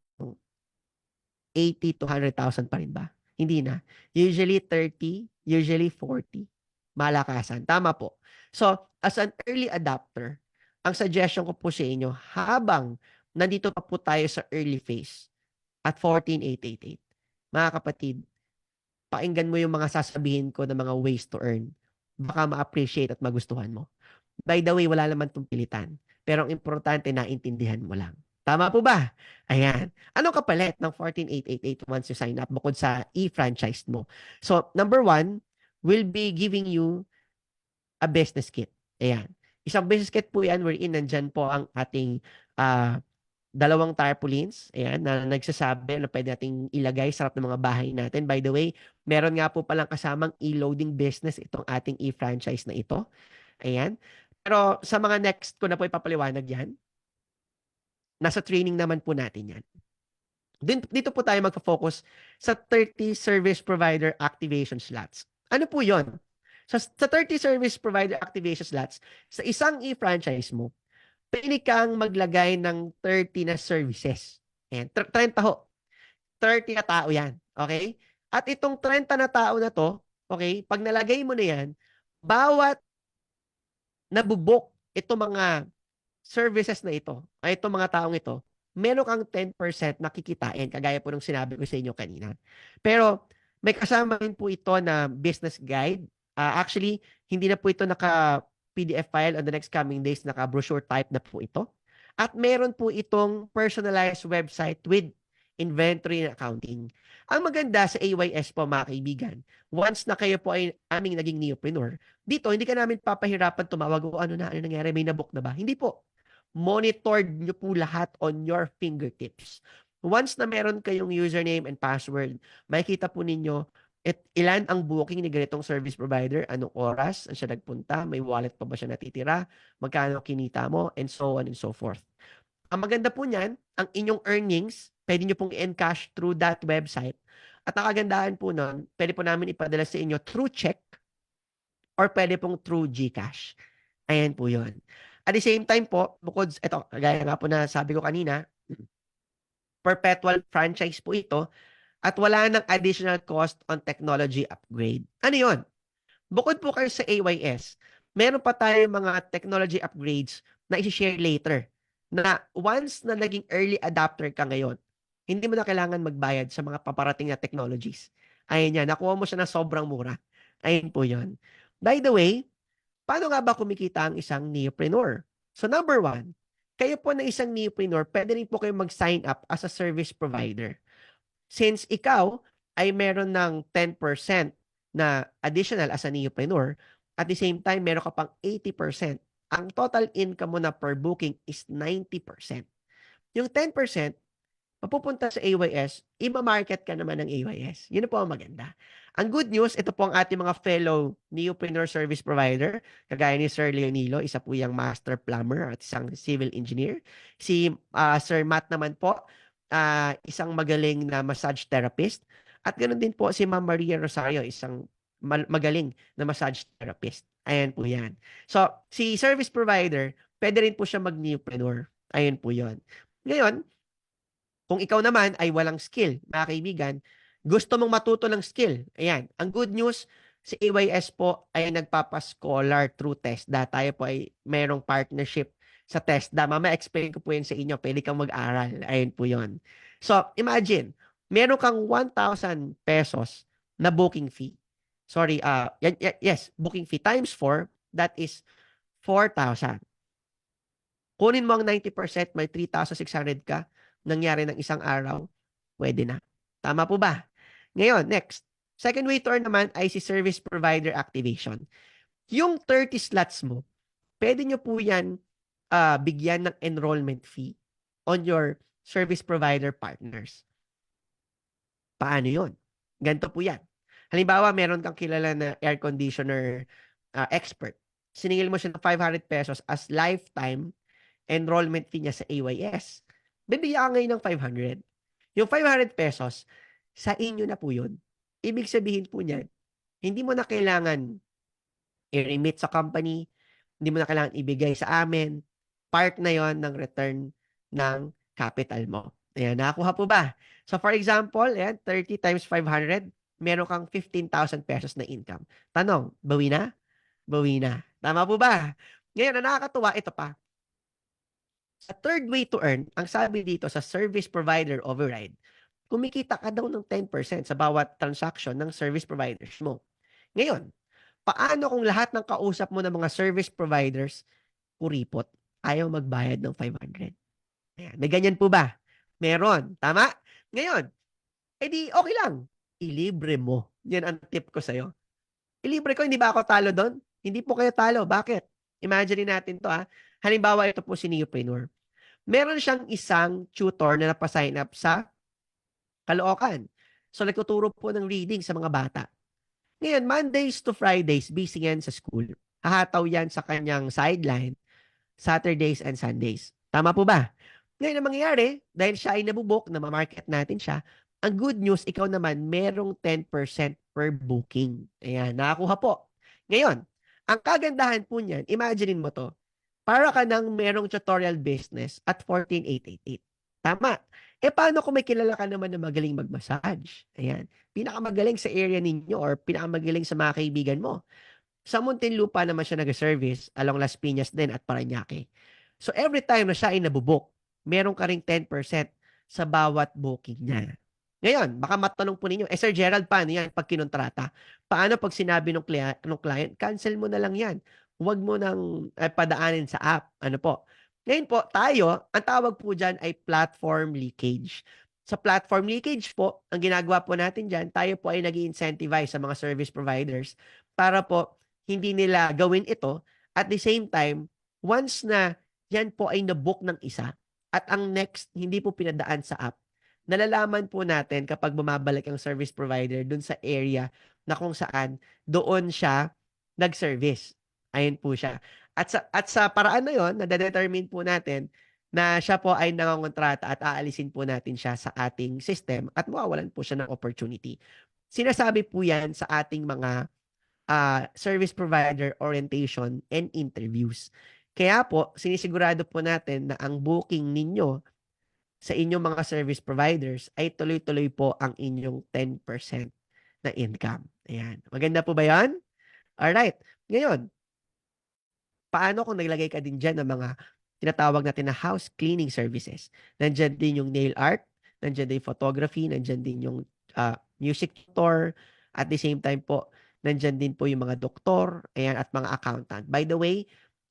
A: 80 to 100,000 pa rin ba? Hindi na. Usually 30, usually 40. Malakasan. Tama po. So, as an early adopter, ang suggestion ko po sa inyo, habang nandito pa po tayo sa early phase at 14,888, mga kapatid, pakinggan mo yung mga sasabihin ko ng mga ways to earn. Baka ma-appreciate at magustuhan mo. By the way, wala naman itong pilitan. Pero ang importante, naintindihan mo lang. Tama po ba? Ayan. Anong kapalit ng 14,888 once you sign up bukod sa e-franchise mo? So, number one, we'll be giving you a business kit. Ayan. Isang business kit po yan wherein nandyan po ang ating 2 tarpaulins, ayan, na nagsasabi na pwede nating ilagay sa harap ng mga bahay natin. By the way, meron nga po palang kasamang e-loading business itong ating e-franchise na ito. Ayan. Pero sa mga next ko na po ipapaliwanag yan, nasa training naman po natin yan. Dito po tayo magpo-focus sa 30 service provider activation slots. Ano po yon? Sa 30 service provider activation slots, sa isang e-franchise mo, pwede kang maglagay ng 30 na services. Ayan, 30 ho. 30 na tao yan. Okay? At itong 30 na tao na to, okay, pag nalagay mo na yan, bawat nabubok itong mga services na ito, ay itong mga taong ito, meron kang 10% na kikitain, kagaya po ng sinabi ko sa inyo kanina. Pero may kasama rin po ito na business guide. Actually, hindi na po ito naka-PDF file on the next coming days, naka-brochure type na po ito. At meron po itong personalized website with inventory and accounting. Ang maganda sa AYS po, mga kaibigan, once na kayo po ay aming naging neopreneur, dito hindi ka namin papahirapan tumawag o ano nangyari, may nabook na ba? Hindi po. Monitored nyo po lahat on your fingertips. Once na meron kayong username and password, makikita po ninyo ilan ang booking ni ganitong service provider, anong oras siya nagpunta, may wallet pa ba siya natitira, magkano kinita mo, and so on and so forth. Ang maganda po niyan, ang inyong earnings, pwede nyo pong i-encash through that website. At ang kagandahan po nun, pwede po namin ipadala sa inyo through check or pwede pong through GCash. Ayan po yun. At the same time po, bukod, ito, kagaya nga po na sabi ko kanina, perpetual franchise po ito at wala ng additional cost on technology upgrade. Ano yun? Bukod po kayo sa AYS, meron pa tayong mga technology upgrades na isi-share later na once na naging early adopter ka ngayon, hindi mo na kailangan magbayad sa mga paparating na technologies. Ayan yan, nakuha mo siya na sobrang mura. Ayan po yun. By the way, paano nga ba kumikita ang isang neopreneur? So number one, kayo po na isang neopreneur, pwede rin po kayo mag-sign up as a service provider. Since ikaw ay meron ng 10% na additional as a neopreneur, at the same time, meron ka pang 80%. Ang total income mo na per booking is 90%. Yung 10%, mapupunta sa AYS, iba-market ka naman ng AYS. Yun po ang maganda. Ang good news, ito po ang ating mga fellow neopreneur service provider, kagaya ni Sir Leonilo, isa po yung master plumber at isang civil engineer. Si Sir Matt naman po, isang magaling na massage therapist. At ganoon din po si Ma'am Maria Rosario, isang magaling na massage therapist. Ayan po yan. So, si service provider, pwede rin po siya mag-neopreneur. Ayan po yon. Ngayon, kung ikaw naman ay walang skill, mga kaibigan, gusto mong matuto ng skill. Ayan, ang good news, si AYS po ay nagpapa-scholar through TESDA. Tayo po ay merong partnership sa TESDA. Mama, explain ko po yun sa inyo. Pwede kang mag-aral. Ayun po yun. So, imagine, meron kang 1,000 pesos na booking fee. Sorry, yes, booking fee times 4, that is 4,000. Kunin mo ang 90%, may 3,600 ka, nangyari ng isang araw, pwede na. Tama po ba? Ngayon, next. Second way to earn naman ay si service provider activation. Yung 30 slots mo, pwede nyo po yan bigyan ng enrollment fee on your service provider partners. Paano yun? Ganito po yan. Halimbawa, meron kang kilala na air conditioner expert. Siningil mo siya ng 500 pesos as lifetime enrollment fee niya sa AYS. Bibigyan ka ngayon ng 500. Yung 500 pesos, sa inyo na po yun. Ibig sabihin po niyan, hindi mo na kailangan i-remit sa company, hindi mo na kailangan ibigay sa amin. Part na yon ng return ng capital mo. Ayan, nakakuha po ba? So for example, ayan, 30 times 500, meron kang 15,000 pesos na income. Tanong, bawi na? Bawi na. Tama po ba? Ngayon, na nakakatuwa, ito pa. Sa third way to earn, ang sabi dito sa service provider override, kumikita ka daw ng 10% sa bawat transaction ng service providers mo. Ngayon, paano kung lahat ng kausap mo ng mga service providers, kuripot, ayaw magbayad ng 500? Ayan. May ganyan po ba? Meron. Tama? Ngayon, edi okay lang. Ilibre mo. Yan ang tip ko sa'yo. Ilibre ko, hindi ba ako talo doon? Hindi po kayo talo. Bakit? Imagine natin to ha. Halimbawa, ito po si Neopreneur. Meron siyang isang tutor na napasign up sa Caloocan. So, nagtuturo po ng reading sa mga bata. Ngayon, Mondays to Fridays, busy yan sa school. Hahataw yan sa kanyang sideline, Saturdays and Sundays. Tama po ba? Ngayon, ang mangyayari, dahil siya ay nabubok, na ma-market natin siya, ang good news, ikaw naman, merong 10% per booking. Ayan, nakakuha po. Ngayon, ang kagandahan po niyan, imaginein mo to, para ka nang merong tutorial business at 14,888. Tama. Paano kung may kilala ka naman na magaling mag-massage? Ayan. Pinakamagaling sa area ninyo or pinakamagaling sa mga kaibigan mo. Sa Muntinlupa naman siya nag-service along Las Piñas din at Parañaque. So every time na siya ay nabubok, meron ka ring 10% sa bawat booking niya. Ngayon, baka matanong po ninyo, Sir Gerald, paano yan pag kinontrata? Paano pag sinabi ng client, cancel mo na lang yan. Huwag mo nang padaanin sa app. Ano po? Ngayon po, tayo, ang tawag po dyan ay platform leakage. Sa platform leakage po, ang ginagawa po natin dyan, tayo po ay nag-incentivize sa mga service providers para po hindi nila gawin ito. At the same time, once na yan po ay nabook ng isa, at ang next, hindi po pinadaan sa app, nalalaman po natin kapag bumabalik ang service provider dun sa area na kung saan doon siya nag-service. Ayun po siya. At sa paraan na yon, nade-determine po natin na siya po ay nangongontrata at aalisin po natin siya sa ating system at mawawalan po siya ng opportunity. Sinasabi po yan sa ating mga service provider orientation and interviews. Kaya po, sinisigurado po natin na ang booking ninyo sa inyong mga service providers ay tuloy-tuloy po ang inyong 10% na income. Ayan. Maganda po ba yan? Alright. Ngayon, paano kung naglagay ka din dyan ng mga tinatawag natin na house cleaning services? Nandyan din yung nail art, nandyan din yung photography, nandyan din yung music tutor, at the same time po, nandyan din po yung mga doktor, ayan, at mga accountant. By the way,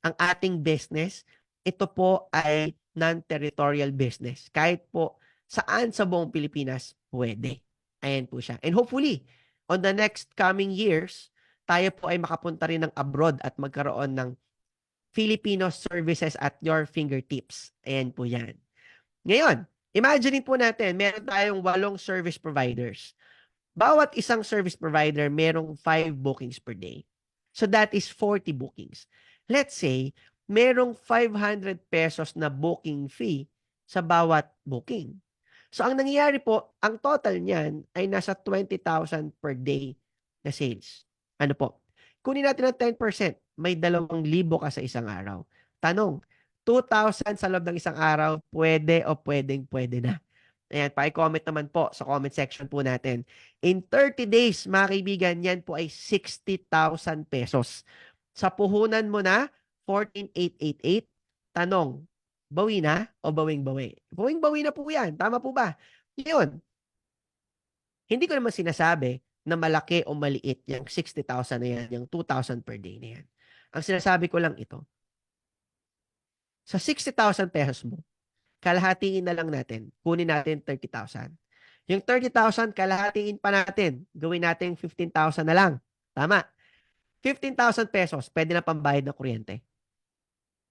A: ang ating business ito po ay non-territorial business. Kahit po saan sa buong Pilipinas, pwede. Ayan po siya. And hopefully, on the next coming years, tayo po ay makapunta rin ng abroad at magkaroon ng Filipino services at your fingertips. Ayan po yan. Ngayon, imagine po natin, meron tayong 8 service providers. Bawat isang service provider, merong 5 bookings per day. So that is 40 bookings. Let's say, merong 500 pesos na booking fee sa bawat booking. So ang nangyayari po, ang total niyan ay nasa 20,000 per day na sales. Ano po? Kunin natin ng 10%, may 2,000 ka sa isang araw. Tanong, 2,000 sa loob ng isang araw, pwede o pwedeng-pwede na. Ayan, paki-comment naman po sa comment section po natin. In 30 days, mga kaibigan, yan po ay 60,000 pesos. Sa puhunan mo na, 14,888. Tanong, bawi na o bawing-bawi? Bawing-bawi na po yan. Tama po ba? Yun. Hindi ko naman sinasabi na malaki o maliit yung 60,000 na yan, yung 2,000 per day na yan. Ang sinasabi ko lang ito, sa 60,000 pesos mo, kalahatiin na lang natin. Kunin natin 30,000. Yung 30,000, kalahatiin pa natin. Gawin natin 15,000 na lang. Tama. 15,000 pesos, pwede na pambayad ng kuryente.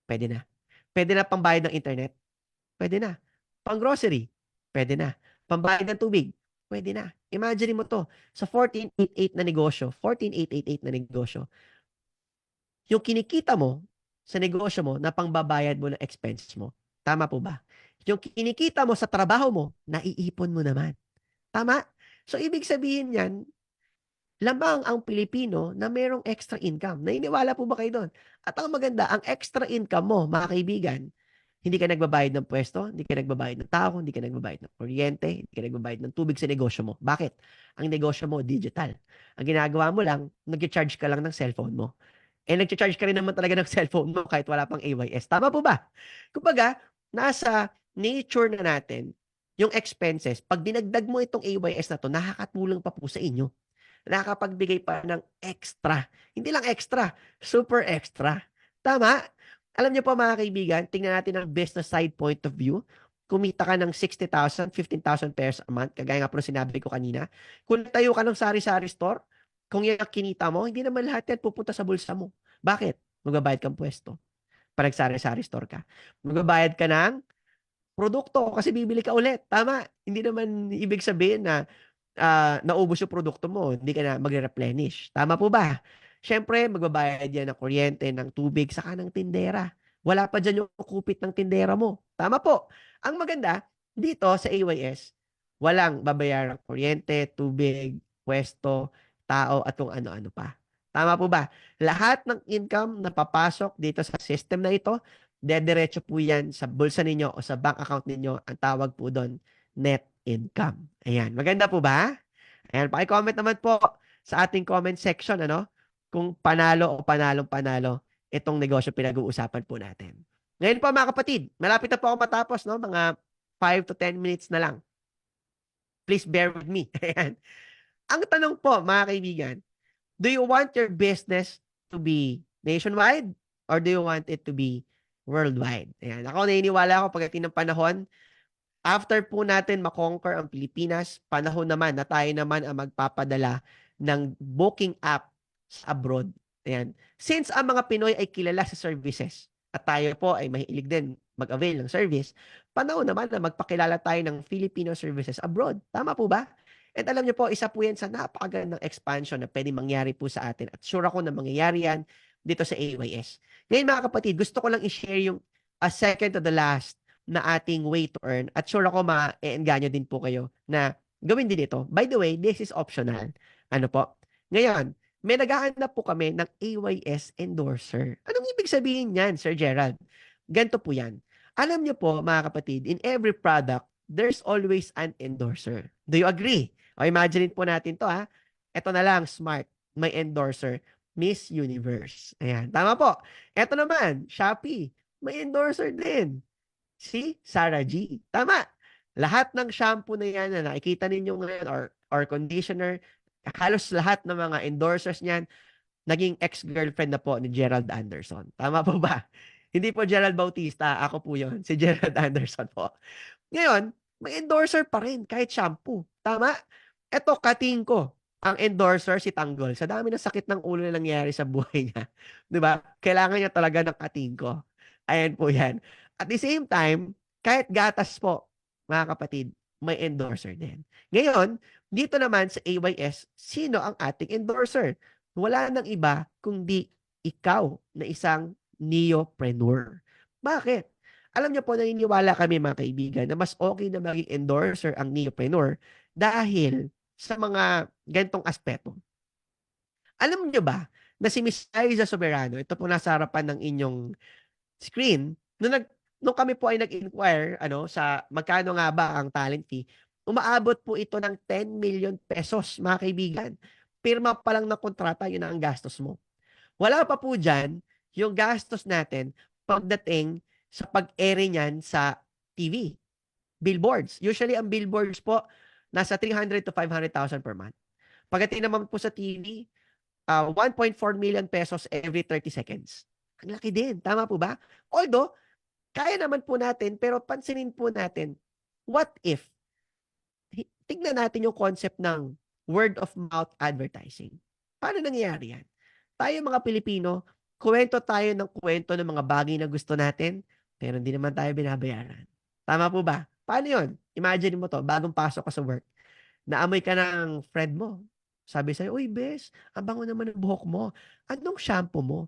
A: Pwede na. Pwede na pambayad ng internet. Pwede na. Pang grocery. Pwede na. Pambayad ng tubig. Pwede na. Imagine mo to. Sa 14,888 na negosyo, 14,888 na negosyo, yung kinikita mo sa negosyo mo na pangbabayad mo ng expenses mo. Tama po ba? Yung kinikita mo sa trabaho mo, naiipon mo naman. Tama? So, ibig sabihin yan, lamang ang Pilipino na mayroong extra income. Nainiwala po ba kayo doon? At ang maganda, ang extra income mo, mga kaibigan, hindi ka nagbabayad ng pwesto, hindi ka nagbabayad ng tao, hindi ka nagbabayad ng kuryente, hindi ka nagbabayad ng tubig sa negosyo mo. Bakit? Ang negosyo mo, digital. Ang ginagawa mo lang, nag-charge ka lang ng cellphone mo. Nag-charge ka rin naman talaga ng cellphone mo kahit wala pang AYS. Tama po ba? Kumbaga, nasa nature na natin, yung expenses, pag dinagdag mo itong AYS na to, nakakatulong pa po sa inyo. Nakakapagbigay pa ng extra. Hindi lang extra, super extra. Tama? Alam niyo po mga kaibigan, tingnan natin ang business side point of view. Kumita ka ng 60,000, 15,000 pesos a month, kagaya nga po sinabi ko kanina. Kung tayo ka ng sari-sari store, kung yung kinita mo, hindi naman lahat yan pupunta sa bulsa mo. Bakit? Magbabayad kang pwesto. Pag nagsari-sari store ka. Magbabayad ka ng produkto kasi bibili ka ulit. Tama? Hindi naman ibig sabihin na naubos yung produkto mo, hindi ka na magre-replenish. Tama po ba? Siyempre, magbabayad yan ng kuryente, ng tubig, saka ng tindera. Wala pa dyan yung kupit ng tindera mo. Tama po. Ang maganda, dito sa AYS, walang babayarang kuryente, tubig, pwesto, tao, at kung ano-ano pa. Tama po ba? Lahat ng income na papasok dito sa system na ito, dediretso po yan sa bulsa ninyo o sa bank account ninyo. Ang tawag po doon, net income. Ayan. Maganda po ba? Ayan. Paki-comment naman po sa ating comment section, ano? Kung panalo o panalong-panalo itong negosyo pinag-uusapan po natin. Ngayon po mga kapatid, malapit na po ako matapos, no? Mga 5 to 10 minutes na lang. Please bear with me. Ayan. Ang tanong po, mga kaibigan, do you want your business to be nationwide or do you want it to be worldwide? Ayan. Ako naniniwala ako pagdating ng panahon, after po natin makonquer ang Pilipinas, panahon naman na tayo naman ang magpapadala ng booking app sa abroad. Ayan. Since ang mga Pinoy ay kilala sa services at tayo po ay mahilig din mag-avail ng service, panahon naman na magpakilala tayo ng Filipino services abroad. Tama po ba? At alam niyo po, isa po yan sa napakagandang expansion na pwede mangyari po sa atin. At sure ako na mangyayari yan dito sa AYS. Ngayon mga kapatid, gusto ko lang i-share yung a second to the last na ating way to earn. At sure ako ma-engganyo din po kayo na gawin din ito. By the way, this is optional. Ano po? Ngayon, may naghahanap po kami ng AYS endorser. Anong ibig sabihin yan, Sir Gerald? Ganito po yan. Alam niyo po, mga kapatid, in every product, there's always an endorser. Do you agree? O imagine po natin to ha. Ito na lang, smart. May endorser. Miss Universe. Ayan. Tama po. Ito naman, Shopee. May endorser din. Si Sarah G. Tama. Lahat ng shampoo na yan na nakikita ninyo ngayon or conditioner, halos lahat ng mga endorsers niyan, naging ex-girlfriend na po ni Gerald Anderson. Tama po ba? Hindi po Gerald Bautista, ako po yun. Si Gerald Anderson po. Ngayon, may endorser pa rin kahit shampoo. Tama? Eto, kating ko. Ang endorser si Tanggol. Sa dami ng sakit ng ulo na nangyayari sa buhay niya. 'Di ba? Kailangan niya talaga ng kating ko. Ayan po yan. At the same time, kahit gatas po, mga kapatid, may endorser din. Ngayon, dito naman sa AYS, sino ang ating endorser? Wala nang iba kundi ikaw na isang neopreneur. Bakit? Alam niyo po, naniniwala kami mga kaibigan na mas okay na maging endorser ang neopreneur dahil sa mga gantong aspeto. Alam niyo ba na si Miss Aiza Soberano, ito po nasa harapan ng inyong screen, nung kami po ay nag-inquire sa magkano nga ba ang talent fee, umaabot po ito ng 10 million pesos, mga kaibigan. Pirma pa lang ng kontrata, yun na ang gastos mo. Wala pa po dyan yung gastos natin pagdating sa pag-ere niyan sa TV. Billboards. Usually, ang billboards po, nasa 300 to 500,000 per month. Pagdating naman po sa TV, 1.4 million pesos every 30 seconds. Ang laki din. Tama po ba? Although, kaya naman po natin, pero pansinin po natin, what if, tignan natin yung concept ng word of mouth advertising. Paano nangyayari yan? Tayo mga Pilipino, kwento tayo ng kwento ng mga bagay na gusto natin, pero hindi naman tayo binabayaran. Tama po ba? Paano yun? Imagine mo to, bagong pasok ka sa work, naamoy ka ng friend mo. Sabi sa'yo, uy, bes, ang bango naman ng buhok mo. Anong shampoo mo?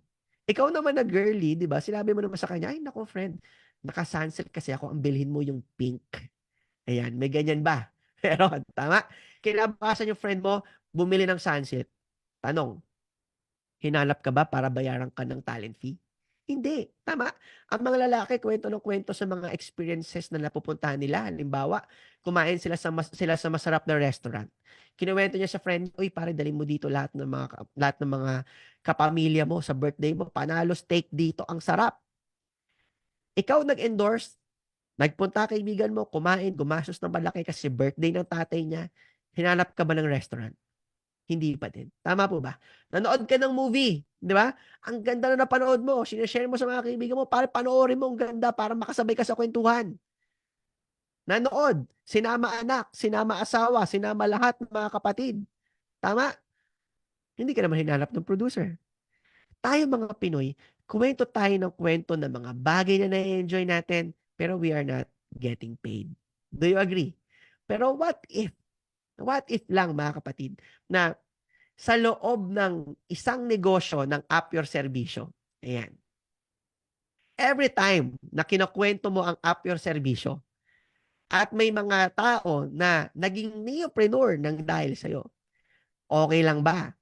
A: Ikaw naman na girly, di ba? Sinabi mo naman sa kanya, ay, nako, friend, naka-sunset kasi ako, ang bilhin mo yung pink. Ayan, may ganyan ba? Pero, tama? Kinabukasan yung friend mo, bumili ng sunset. Tanong, hinalap ka ba para bayaran ka ng talent fee? Hindi. Tama. Ang mga lalaki, kwento ng kwento sa mga experiences na napupuntahan nila. Halimbawa, kumain sila sa masarap na restaurant. Kinuwento niya sa friend, uy, pare, dali mo dito lahat ng mga kapamilya mo sa birthday mo. Panalo steak dito. Ang sarap. Ikaw nag-endorse, nagpunta kaibigan mo, kumain, gumastos ng malaki kasi birthday ng tatay niya. Hinanap ka ba ng restaurant? Hindi pa din. Tama po ba? Nanood ka ng movie, di ba? Ang ganda na napanood mo, sinishare mo sa mga kaibigan mo, para panoorin mo ang ganda para makasabay ka sa kwentuhan. Nanood, sinama anak, sinama asawa, sinama lahat ng mga kapatid. Tama? Hindi ka naman hinanap ng producer. Tayo mga Pinoy, kwento tayo ng kwento ng mga bagay na na-enjoy natin, pero we are not getting paid. Do you agree? Pero what if lang mga kapatid, na sa loob ng isang negosyo ng app your serbisyo. Ayan. Every time na kinukwento mo ang app your serbisyo at may mga tao na naging neopreneur ng dahil sa'yo, okay lang ba?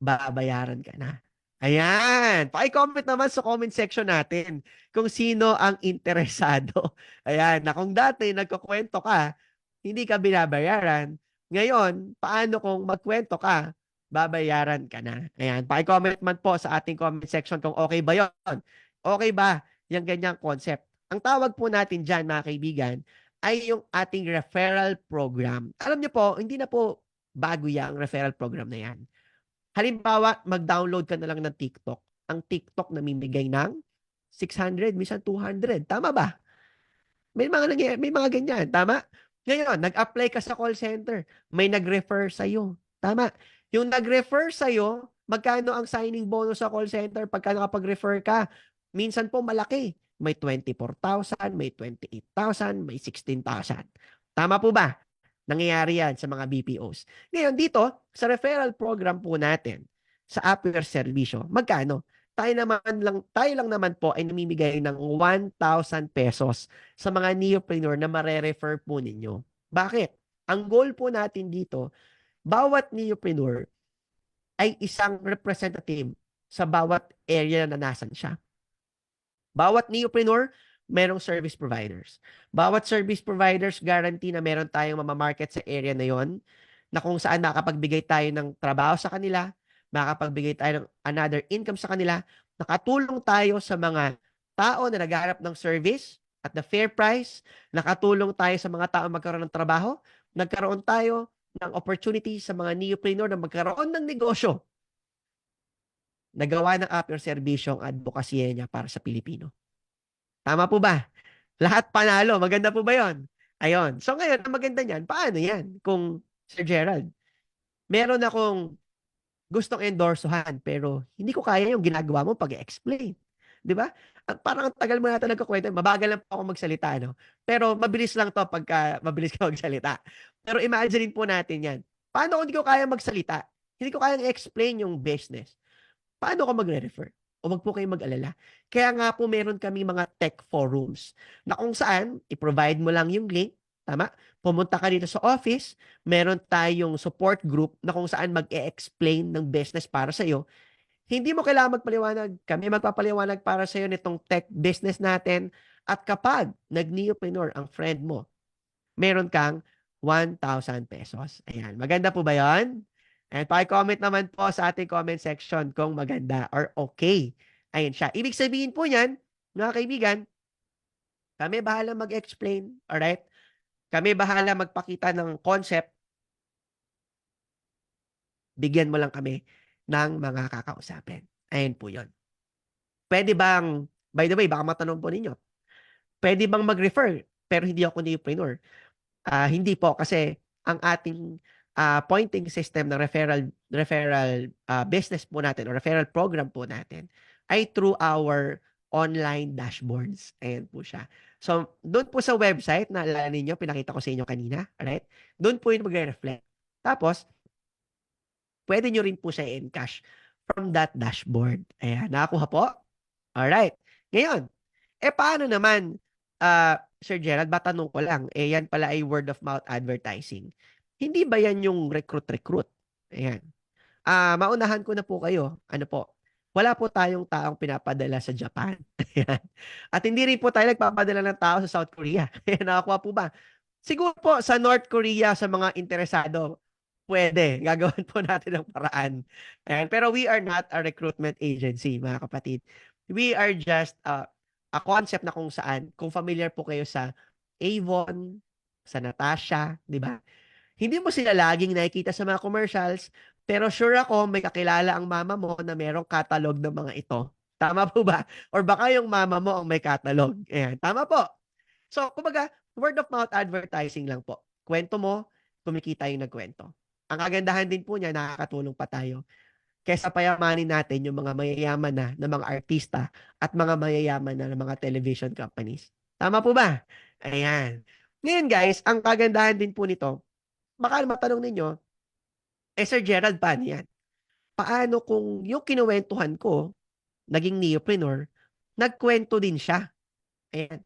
A: Babayaran ka na. Ayan. Paki-comment naman sa comment section natin kung sino ang interesado. Ayan. Na kung dati nagkukwento ka, hindi ka binabayaran. Ngayon, paano kung magkwento ka, babayaran ka na. Ayan. Paki-comment man po sa ating comment section kung okay ba yon. Okay ba yung ganyang concept? Ang tawag po natin dyan, mga kaibigan, ay yung ating referral program. Alam niyo po, hindi na po bago yung referral program na yan. Halimbawa, mag-download ka na lang ng TikTok. Ang TikTok namimigay ng 600, minsan 200. Tama ba? May mga ganyan. Tama? Ngayon, nag-apply ka sa call center. May nag-refer sa'yo. Tama? Yung nag-refer sa'yo, magkano ang signing bonus sa call center pagka nakapag-refer ka? Minsan po malaki. May 24,000, may 28,000, may 16,000. Tama po ba? Nangyayari yan sa mga BPOs. Ngayon, dito, sa referral program po natin, sa Upware Servisyo, magkano? Tayo lang naman po ay namimigay ng 1,000 pesos sa mga neopreneur na mare-refer po ninyo. Bakit? Ang goal po natin dito, bawat neopreneur ay isang representative sa bawat area na nasan siya. Bawat neopreneur, merong service providers. Bawat service providers, guarantee na meron tayong mamamarket sa area na yon, na kung saan makapagbigay tayo ng trabaho sa kanila, makapagbigay tayo ng another income sa kanila, nakatulong tayo sa mga tao na naghahanap ng service at the fair price, nakatulong tayo sa mga tao magkaroon ng trabaho, nagkaroon tayo ng opportunity sa mga neopreneur na magkaroon ng negosyo. Nagawa ng Upware Servisyo ang advokasya niya para sa Pilipino. Tama po ba? Lahat panalo. Maganda po ba yon? Ayun. So ngayon, ang maganda niyan, paano yan? Kung Sir Gerald, meron akong gustong endorsohan pero hindi ko kaya yung ginagawa mo pag-explain. 'Di ba? Parang ang tagal mo yata nagkukuwento, mabagal lang po ako magsalita, no? Pero mabilis lang 'to pagka mabilis ka magsalita. Pero imagine po natin 'yan. Paano kung hindi ko kaya magsalita? Hindi ko kayang i-explain yung business. Paano ko magre-refer? O wag po kayong mag-alala. Kaya nga po meron kaming mga tech forums na kung saan i-provide mo lang yung link, tama? Pumunta ka dito sa office, meron tayong support group na kung saan mag-e-explain ng business para sa iyo. Hindi mo kailangan magpaliwanag. Kami magpapaliwanag para sa iyo nitong tech business natin. At kapag nag-neopreneur ang friend mo, meron kang 1,000 pesos. Ayan. Maganda po ba yan? And paki-comment naman po sa ating comment section kung maganda or okay. Ayan siya. Ibig sabihin po niyan, mga kaibigan, kami bahala mag-explain. Alright? Kami bahala magpakita ng concept. Bigyan mo lang kami ng mga kakausapin. Ayan po yun. Pwede bang, by the way, baka matanong po ninyo, pwede bang mag-refer pero hindi ako neopreneur? Hindi po kasi ang ating pointing system ng referral business po natin o referral program po natin ay through our online dashboards. Ayan po siya. So, doon po sa website na alala ninyo, pinakita ko sa inyo kanina, right? Doon po yung magre-reflect. Tapos, pwede nyo rin po siya i-encash from that dashboard. Ayan, nakakuha po? Alright. Ngayon, paano naman, Sir Gerald, matanong ko lang, yan pala ay word of mouth advertising. Hindi ba yan yung recruit-recruit? Ayan. Maunahan ko na po kayo. Ano po? Wala po tayong taong pinapadala sa Japan. Ayan. At hindi rin po tayo nagpapadala ng tao sa South Korea. Ayan, nakakuha po ba? Siguro po sa North Korea, sa mga interesado, pwede. Gagawin po natin ng paraan. Ayan. Pero we are not a recruitment agency, mga kapatid. We are just a concept na kung saan, kung familiar po kayo sa Avon, sa Natasha, di ba? Hindi mo sila laging nakikita sa mga commercials, pero sure ako may kakilala ang mama mo na merong catalog ng mga ito. Tama po ba? Or baka yung mama mo ang may catalog. Ayan. Tama po. So, kumbaga, word of mouth advertising lang po. Kwento mo, kumikita yung nagkwento. Ang kagandahan din po niya, nakakatulong pa tayo. Kesa payamanin natin yung mga mayayaman na mga artista at mga mayayaman na ng mga television companies. Tama po ba? Ayan. Ngayon guys, ang kagandahan din po nito, baka matanong ninyo, Sir Gerald, paano yan? Paano kung yung kinuwentuhan ko, naging neopreneur, nagkwento din siya? Ayan.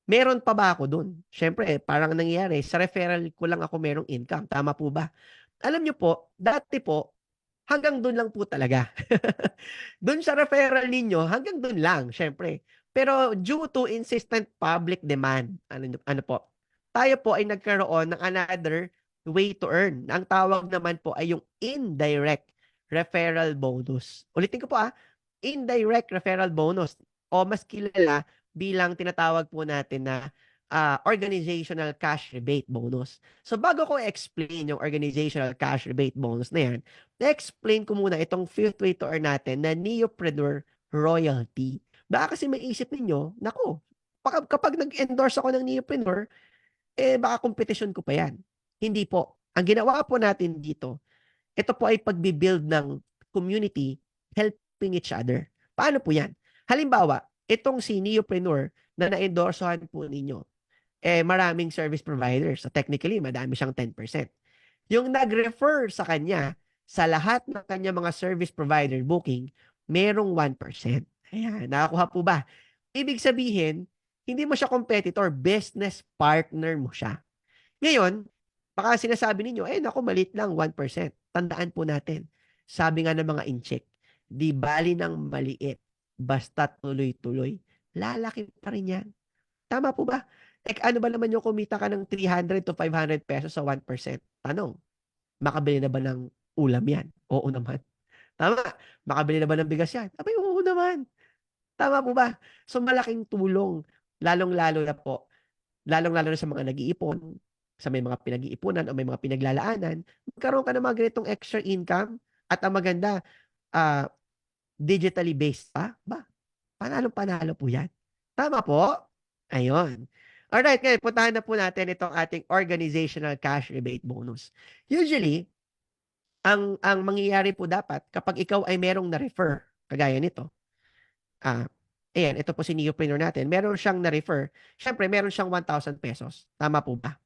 A: Meron pa ba ako dun? Siyempre, parang nangyayari, sa referral ko lang ako merong income. Tama po ba? Alam nyo po, dati po, hanggang dun lang po talaga. Dun sa referral ninyo, hanggang dun lang, syempre. Pero due to insistent public demand, ano po, tayo po ay nagkaroon ng another way to earn. Ang tawag naman po ay yung indirect referral bonus. Ulitin ko po indirect referral bonus o mas kilala bilang tinatawag po natin na organizational cash rebate bonus. So bago ko explain yung organizational cash rebate bonus na yan, na-explain ko muna itong fifth way to earn natin na neopreneur royalty. Baka kasi may isip ninyo, nako, kapag nag-endorse ako ng neopreneur, baka competition ko pa yan. Hindi po. Ang ginawa po natin dito, ito po ay pagbibuild ng community helping each other. Paano po yan? Halimbawa, itong si neopreneur na na-endorsohan po ninyo, maraming service providers. So technically, madami siyang 10%. Yung nag-refer sa kanya, sa lahat ng kanya mga service provider booking, merong 1%. Ayan, nakakuha po ba? Ibig sabihin, hindi mo siya competitor, business partner mo siya. Ngayon, baka sinasabi ninyo, naku, maliit lang, 1%. Tandaan po natin, sabi nga ng mga incheck, di bali ng maliit, basta tuloy-tuloy, lalaki pa rin yan. Tama po ba? Ano ba naman yung kumita ka ng 300 to 500 pesos sa 1%? Tanong, makabili na ba ng ulam yan? Oo naman. Tama. Makabili na ba ng bigas yan? Abay, oo naman. Tama po ba? So malaking tulong, lalong-lalo na po, lalong-lalo na sa mga nag-iipon, sa may mga pinag-iipunan o may mga pinaglalaanan, magkaroon ka ng mga ganitong extra income at ang maganda, digitally based pa, ba? Panalo-panalo po yan. Tama po? Ayun. Alright, ngayon puntahan na po natin itong ating organizational cash rebate bonus. Usually, ang mangyayari po dapat kapag ikaw ay merong na-refer, kagaya nito, ah, ayan, ito po si neopreneur natin, meron siyang na-refer, siyempre meron siyang ₱1,000. Tama po ba?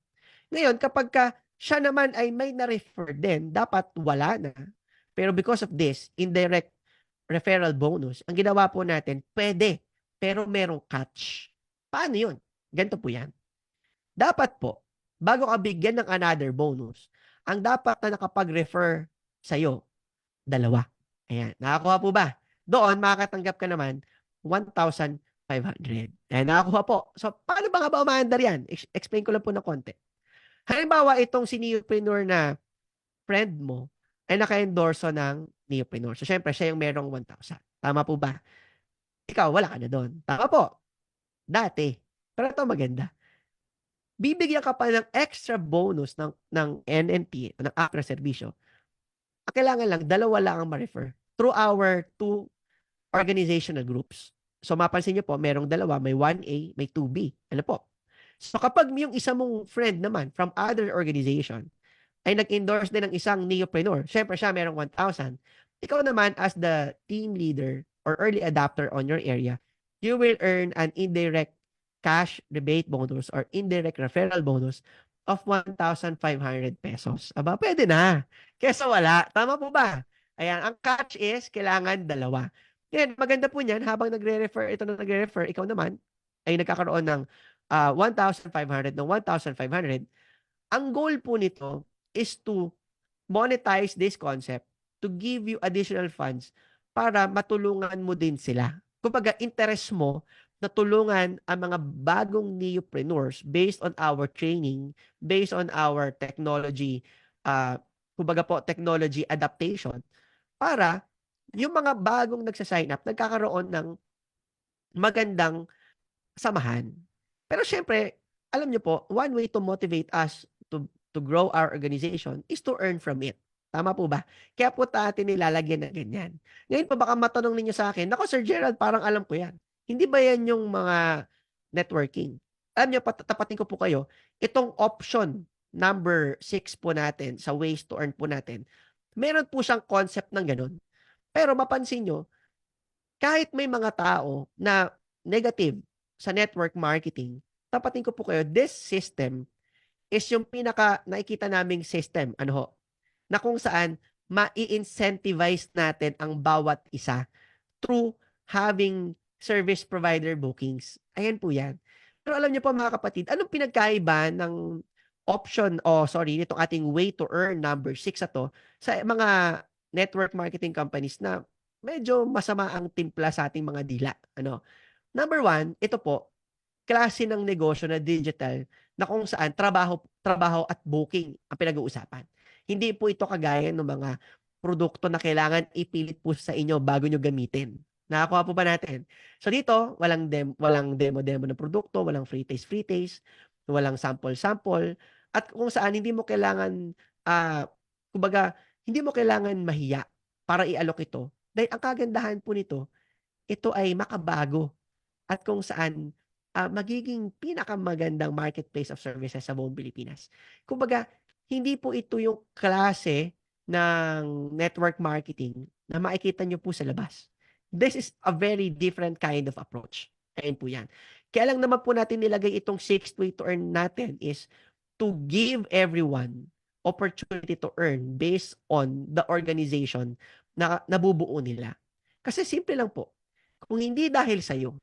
A: Ngayon, kapagka siya naman ay may na-refer din, dapat wala na. Pero because of this, indirect referral bonus, ang ginawa po natin, pwede, pero merong catch. Paano yun? Ganito po yan. Dapat po, bago ka bigyan ng another bonus, ang dapat na nakapag-refer sa'yo, dalawa. Ayan, nakakuha po ba? Doon, makakatanggap ka naman 1,500. Ayan, nakakuha po. So, paano ba nga ba umaandar yan? Explain ko lang po ng konti. Halimbawa, itong si neopreneur na friend mo ay naka-endorso ng neopreneur. So, syempre, siya yung merong 1,000. Tama po ba? Ikaw, wala ka na doon. Tama po. Dati. Pero ito maganda. Bibigyan ka pa ng extra bonus ng NNP, ng after serbisyo. Ang kailangan lang, dalawa lang ang ma-refer through our two organizational groups. So, mapansin niyo po, merong dalawa, may 1A, may 2B. Ano po? So, kapag yung isa mong friend naman from other organization ay nag-endorse din ng isang neopreneur, syempre siya merong 1,000. Ikaw naman as the team leader or early adopter on your area, you will earn an indirect cash rebate bonus or indirect referral bonus of 1,500 pesos. Aba, pwede na. Kesa wala. Tama po ba? Ayan, ang catch is kailangan dalawa. Ngayon, maganda po niyan, habang ito na nagre-refer, ikaw naman ay nagkakaroon ng 1,500 ng 1,500. Ang goal po nito is to monetize this concept to give you additional funds para matulungan mo din sila. Kumbaga, interest mo na tulungan ang mga bagong neopreneurs based on our training, based on our technology, kumbaga po, technology adaptation, para yung mga bagong nagsasign up, nagkakaroon ng magandang samahan. Pero syempre, alam niyo po, one way to motivate us to grow our organization is to earn from it. Tama po ba? Kaya po natin nilalagyan ng ganyan. Ngayon po baka matanong ninyo sa akin, "Naku Sir Gerald, parang alam ko yan." Hindi ba yan yung mga networking? Alam niyo, tapatin ko po kayo, itong option number 6 po natin sa ways to earn po natin, meron po siyang concept ng gano'n. Pero mapansin niyo, kahit may mga tao na negative sa network marketing, tapatin ko po kayo, this system is yung pinaka nakikita naming system, ano ho, na kung saan mai-incentivize natin ang bawat isa through having service provider bookings. Ayan po yan. Pero alam niyo po mga kapatid, anong pinagkaiba ng nitong ating way to earn number 6 na to sa mga network marketing companies na medyo masama ang timpla sa ating mga dila. Ano? Number 1, ito po, klase ng negosyo na digital na kung saan trabaho trabaho at booking ang pinag-uusapan. Hindi po ito kagaya ng mga produkto na kailangan ipilit po sa inyo bago nyo gamitin. Nakakuha po ba natin? So dito, walang demo-demo na produkto, walang free taste, walang sample-sample, at kung saan hindi mo kailangan, kumbaga, hindi mo kailangan mahiya para i-alok ito. Dahil ang kagandahan po nito, ito ay makabago at kung saan magiging pinakamagandang marketplace of services sa buong Pilipinas. Kumbaga, hindi po ito yung klase ng network marketing na makikita nyo po sa labas. This is a very different kind of approach. Ayun po yan. Kaya lang naman po natin nilagay itong 6th way to earn natin is to give everyone opportunity to earn based on the organization na nabubuo nila. Kasi simple lang po. Kung hindi dahil sa'yo,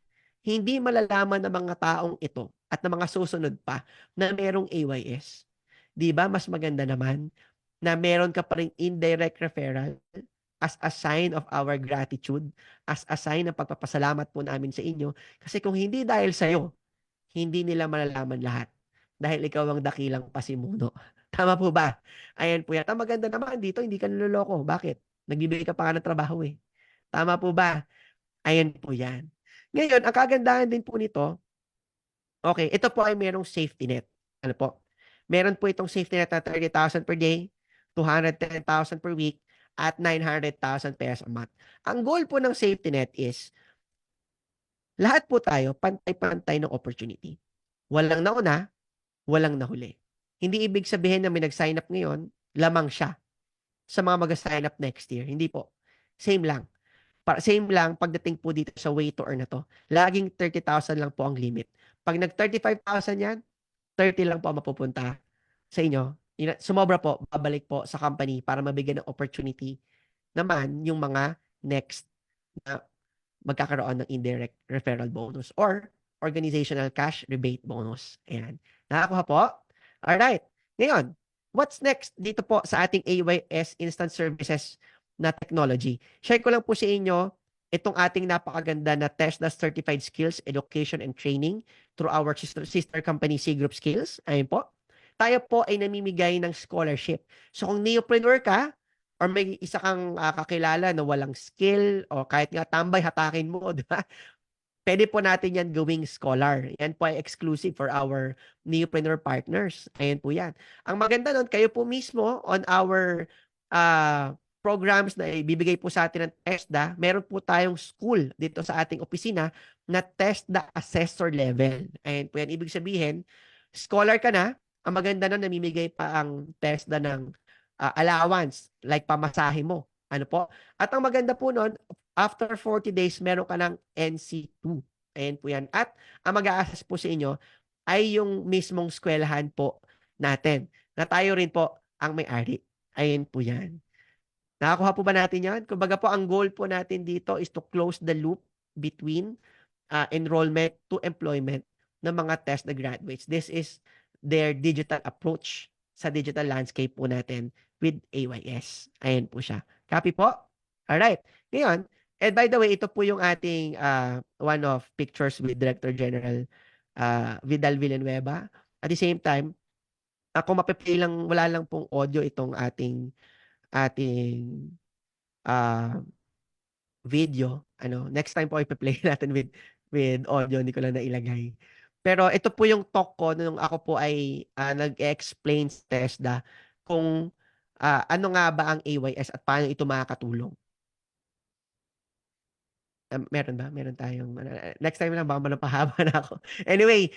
A: hindi malalaman ng mga taong ito at ng mga susunod pa na merong AYS. 'Di ba mas maganda naman na meron ka pa ring indirect referral as a sign of our gratitude, as a sign ng pagpapasalamat po namin sa inyo. Kasi kung hindi dahil sa'yo, hindi nila malalaman lahat. Dahil ikaw ang dakilang pasimuno. Tama po ba? Ayan po yan. Ang maganda naman dito, hindi ka niloloko. Bakit? Nagbibigay ka pa nga ng trabaho eh. Tama po ba? Ayan po yan. Ngayon, ang kagandahan din po nito, okay, ito po ay merong safety net. Ano po? Meron po itong safety net na 30,000 per day, 210,000 per week, at 900,000 pesos a month. Ang goal po ng safety net is lahat po tayo pantay-pantay ng opportunity. Walang nauna, walang nahuli. Hindi ibig sabihin na may nag-sign up ngayon, lamang siya sa mga mag-sign up next year. Hindi po. Same lang. Same lang pagdating po dito sa way to earn na to. Laging 30,000 lang po ang limit. Pag nag 35,000 yan, 30 lang po ang mapupunta sa inyo. Sumobra po, babalik po sa company para mabigyan ng opportunity naman yung mga next na magkakaroon ng indirect referral bonus or organizational cash rebate bonus. Ayan. Nakakuha po? Alright. Ngayon, what's next dito po sa ating AYS Instant Services na technology? Share ko lang po sa inyo itong ating napakaganda na TESDA Certified Skills, Education, and Training through our sister company, C Group Skills. Ayun po. Tayo po ay namimigay ng scholarship. So kung neopreneur ka, or may isa kang kakilala na walang skill o kahit nga tambay hatakin mo, di ba? Pwede po natin yan gawing scholar. Yan po ay exclusive for our neopreneur partners. Ayan po yan. Ang maganda nun, kayo po mismo on our programs na ibibigay po sa atin ng TESDA, meron po tayong school dito sa ating opisina na TESDA Assessor Level. Ayan po yan. Ibig sabihin, scholar ka na, ang maganda nun, namimigay pa ang TESDA ng allowance, like pamasahe mo. Ano po? At ang maganda po nun, after 40 days, meron ka ng NC2. Ayan po yan. At ang mag-a-assess po sa inyo ay yung mismong eskwelahan po natin. Na tayo rin po ang may-ari. Ayan po yan. Nakakuha po ba natin yan? Kumbaga po, ang goal po natin dito is to close the loop between enrollment to employment ng mga test na graduates. This is their digital approach sa digital landscape po natin with AYS. Ayan po siya. Copy po? Alright. Ngayon, and by the way, ito po yung ating one of pictures with Director General Vidal Villanueva. At the same time, kung mapiplay lang, wala lang pong audio itong ating video. Next time po ipi-play natin with audio, hindi ko lang nailagay. Pero ito po yung talk ko nung ako po ay nag-explain sa TESDA kung ano nga ba ang AYS at paano ito makakatulong. Meron ba? Meron tayong next time lang baka manapahaba na ako. Anyway,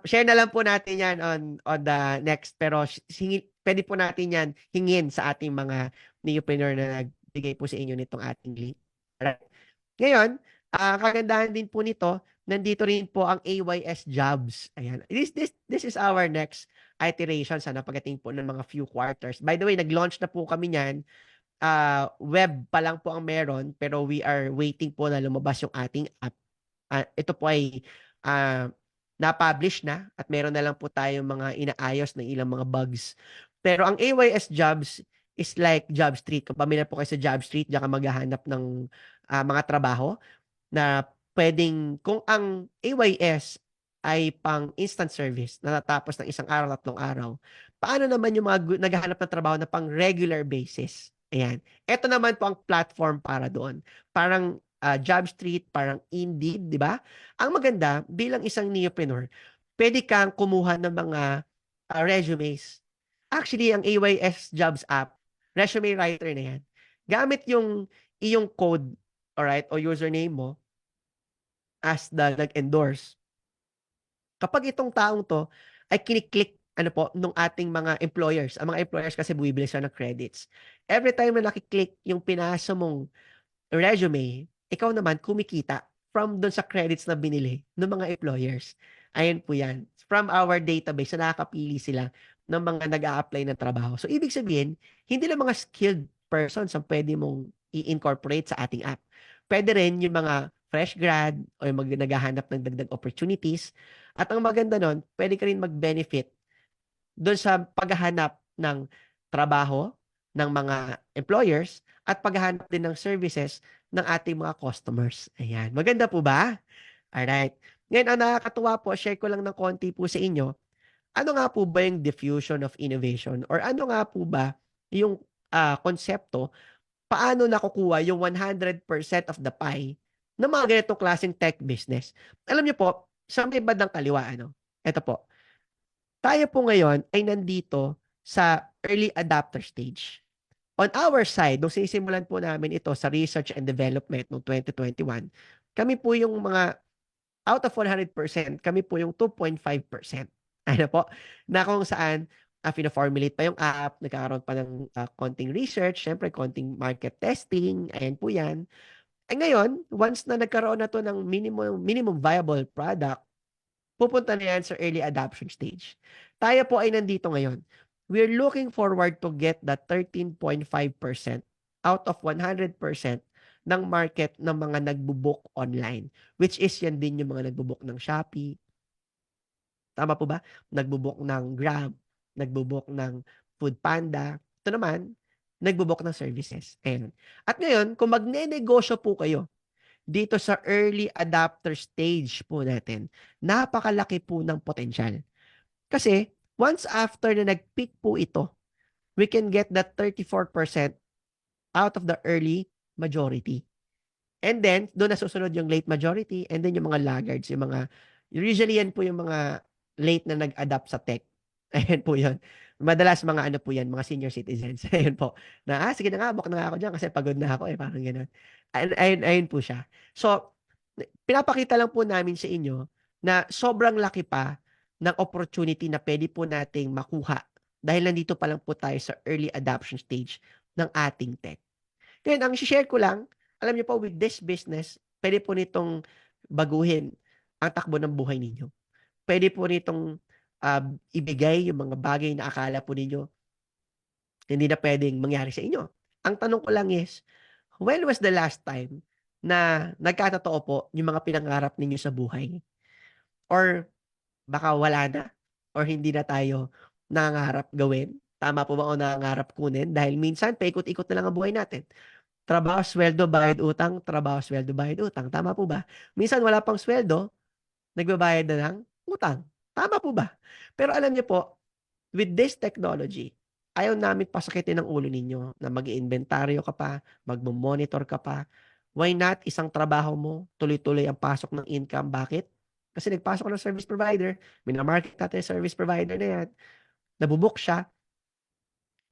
A: share na lang po natin yan on the next, pero pwede po natin yan hingin sa ating mga neopreneur na nagbigay po sa inyo nitong ating link. Alright. Ngayon, kagandahan din po nito, nandito rin po ang AYS Jobs. Ayan. This is our next iteration sana pagdating po ng mga few quarters. By the way, nag-launch na po kami niyan. Web pa lang po ang meron, pero we are waiting po na lumabas yung ating app. Ito po ay na-publish na at meron na lang po tayong mga inaayos na ilang mga bugs. Pero ang AYS Jobs is like Job Street. Kung pamilya po kayo sa Job Street, diyan ka maghahanap ng mga trabaho na pwedeng, kung ang AYS ay pang instant service na natapos ng isang araw, 3 araw, paano naman yung mga naghahanap ng trabaho na pang regular basis? Ayan. Ito naman po ang platform para doon. Parang Job Street, parang Indeed, di ba? Ang maganda, bilang isang neopreneur, pwede kang kumuha ng mga resumes. Actually, ang AYS Jobs app, resume writer na yan. Gamit yung iyong code, alright, o username mo as the nag-endorse. Kapag itong taong to ay kiniklik po, nung ating mga employers. Ang mga employers kasi bumibili sila ng credits. Every time na nakiklik yung pinasa mong resume, ikaw naman kumikita from doon sa credits na binili ng mga employers. Ayan po yan. From our database na nakakapili sila ng mga nag-a-apply ng trabaho. So, ibig sabihin, hindi lang mga skilled persons ang pwede mong i-incorporate sa ating app. Pwede rin yung mga fresh grad o yung naghahanap ng dagdag opportunities. At ang maganda nun, pwede ka rin mag-benefit doon sa paghahanap ng trabaho ng mga employers at paghahanap din ng services ng ating mga customers. Ayan. Maganda po ba? Alright. Ngayon, ang nakakatuwa po, share ko lang ng konti po sa inyo. Ano nga po ba yung diffusion of innovation? Or ano nga po ba yung konsepto? Paano nakukuha yung 100% of the pie ng mga ganitong klaseng tech business? Alam niyo po, sa may bandang kaliwa, ito po, tayo po ngayon ay nandito sa early adopter stage. On our side, nung sinisimulan po namin ito sa research and development noong 2021, kami po yung mga out of 100%, kami po yung 2.5%. Ano po? Na kung saan fina-formulate pa yung app, nagkakaroon pa ng konting research, syempre konting market testing, ayan po yan. Ngayon, once na nagkaroon na to ng minimum viable product, pupunta na yan sa early adoption stage. Tayo po ay nandito ngayon. We're looking forward to get the 13.5% out of 100% ng market ng mga nagbo-book online, which is yan din yung mga nagbo-book ng Shopee. Tama po ba? Nagbo-book ng Grab, nagbo-book ng Foodpanda. Ito naman, nagbo-book ng services. Ayan. At ngayon, kung magne-negosyo po kayo dito sa early adopter stage po natin, napakalaki po ng potensyal. Kasi, once after na nag-peak po ito, we can get that 34% out of the early majority. And then, doon na susunod yung late majority, and then yung mga laggards, usually yan po yung mga late na nag-adapt sa tech. Ayan po yun. Madalas mga ano po yan, mga senior citizens. Ayan po. Na, sige na nga, book na nga ako dyan kasi pagod na ako parang gano'n. Ayun po siya. So, pinapakita lang po namin sa inyo na sobrang laki pa ng opportunity na pwede po nating makuha dahil nandito pa lang po tayo sa early adoption stage ng ating tech. Ngayon, ang share ko lang, alam niyo po, with this business, pwede po nitong baguhin ang takbo ng buhay ninyo. Pwede po nitong ibigay yung mga bagay na akala po ninyo hindi na pwedeng mangyari sa inyo. Ang tanong ko lang is, when was the last time na nagkatotoo po yung mga pinangarap ninyo sa buhay? Or baka wala na? Or hindi na tayo nangangarap gawin? Tama po ba o nangangarap kunin? Dahil minsan, paikot-ikot na lang ang buhay natin. Trabaho, sweldo, bayad utang, trabaho, sweldo, bayad utang. Tama po ba? Minsan wala pang sweldo, nagbabayad na ng utang. Tama po ba? Pero alam niyo po, with this technology, ayaw namin pasakitin ng ulo ninyo na mag-iinventaryo ka pa, magmo-monitor ka pa. Why not isang trabaho mo, tuloy-tuloy ang pasok ng income? Bakit? Kasi nagpasok ka ng service provider, minamarket natin yung service provider na yan, nabubook siya,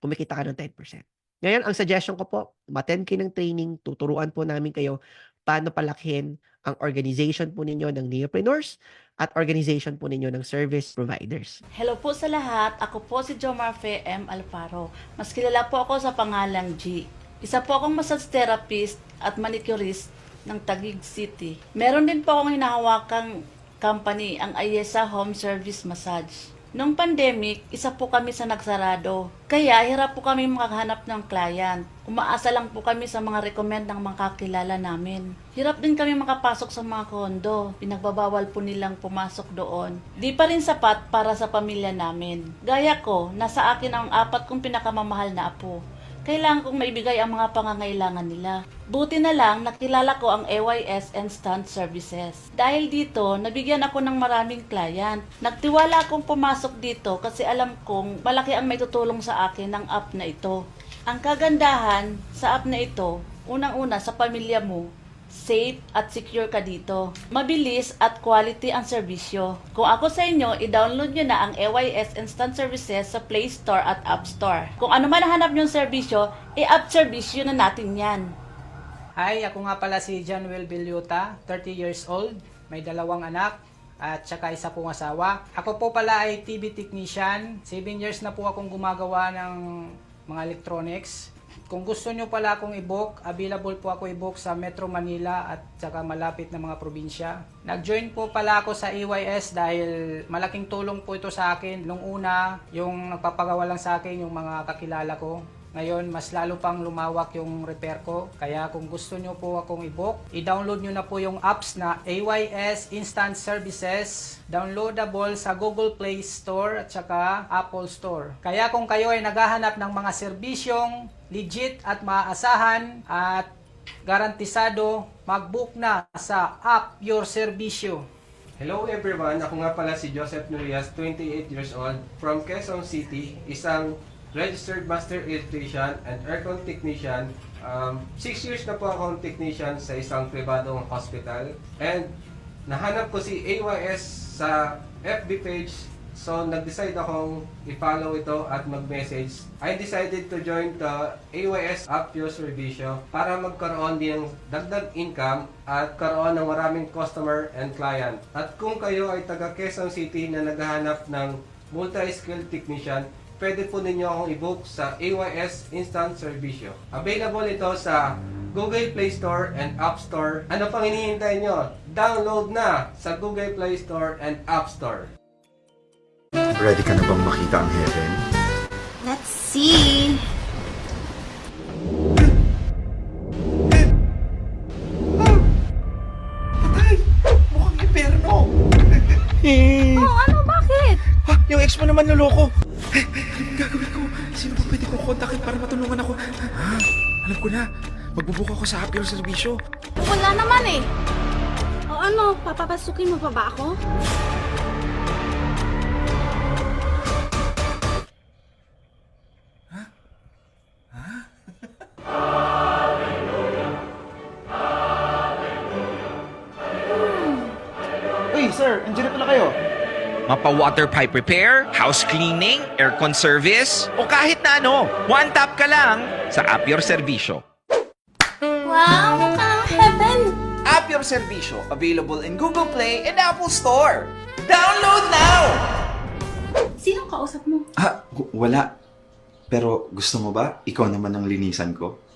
A: kumikita ka ng 10%. Ngayon, ang suggestion ko po, ma-attend kayo ng training, tuturuan po namin kayo paano palakihin ang organization po ninyo ng neopreneurs at organization po ninyo ng service providers.
B: Hello po sa lahat. Ako po si Jomarfe M. Alfaro. Mas kilala po ako sa pangalang G. Isa po akong massage therapist at manicurist ng Taguig City. Meron din po akong hinahawakang company, ang Ayesa Home Service Massage. Nung pandemic, isa po kami sa nagsarado. Kaya hirap po kami makahanap ng client. Umaasa lang po kami sa mga recommend ng mga kakilala namin. Hirap din kami makapasok sa mga kondo. Pinagbabawal po nilang pumasok doon. Di pa rin sapat para sa pamilya namin. Gaya ko, nasa akin ang 4 kong pinakamamahal na apo. Kailangan kong maibigay ang mga pangangailangan nila. Buti na lang nakilala ko ang AYS Instant Services. Dahil dito, nabigyan ako ng maraming client. Nagtiwala akong pumasok dito kasi alam kong malaki ang may tutulong sa akin ng app na ito. Ang kagandahan sa app na ito, unang-una sa pamilya mo, safe at secure ka dito. Mabilis at quality ang serbisyo. Kung ako sa inyo, i-download nyo na ang AYS Instant Services sa Play Store at App Store. Kung ano man hanap nyo serbisyo, i-app serbisyo na natin yan.
C: Hi, ako nga pala si Januel Bilyuta, 30 years old, may 2 anak, at saka isa pong asawa. Ako po pala ay TV technician, 7 years na po akong gumagawa ng mga electronics. Kung gusto nyo pala akong i-book, available po ako i-book sa Metro Manila at saka malapit na mga probinsya. Nag-join po pala ako sa AYS dahil malaking tulong po ito sa akin. Nung una, yung nagpapagawa lang sa akin yung mga kakilala ko. Ngayon, mas lalo pang lumawak yung repair ko. Kaya kung gusto nyo po akong i-book, i-download nyo na po yung apps na AYS Instant Services. Downloadable sa Google Play Store at saka Apple Store. Kaya kung kayo ay naghahanap ng mga serbisyong legit at maaasahan at garantisado, mag-book na sa App Your Serbisyo.
D: Hello everyone, ako nga pala si Joseph Nurias, 28 years old, from Quezon City, isang registered master electrician and aircon technician. 6 years na po akong technician sa isang pribadong hospital. And nahanap ko si AYS sa FB page So, nag-decide akong i-follow ito at mag-message. I decided to join the AYS Apio Servicio para magkaroon din ng dagdag income at karoon ng maraming customer and client. At kung kayo ay taga Quezon City na naghahanap ng multi-skilled technician, pwede po ninyo akong i-book sa AYS Instant Servicio. Available ito sa Google Play Store and App Store. Ano pang hinihintay nyo? Download na sa Google Play Store and App Store.
E: Ready ka na bang makita ang heaven?
F: Let's see.
G: Mukhang impyerno!
F: Oh, ano? Bakit?
G: Ha? Yung ex mo naman naloko! Anong gagawin ko? Sino ba pwede kong kontakin para matulungan ako? Ha? Alam ko na. Magbubuka ako sa Apio Servicio.
F: Wala naman eh. O ano, papapasukin mo pa ba ako?
G: Uy, sir! Andiyan na pala kayo.
H: Mapa-water pipe repair, house cleaning, aircon service, o kahit na ano, one tap ka lang sa Appior Servicio.
F: Wow, mukhang heaven.
G: Apio Servicio, available in Google Play and Apple Store. Download now!
F: Sinong kausap mo?
E: Wala. Pero gusto mo ba? Ikaw naman ang linisan ko.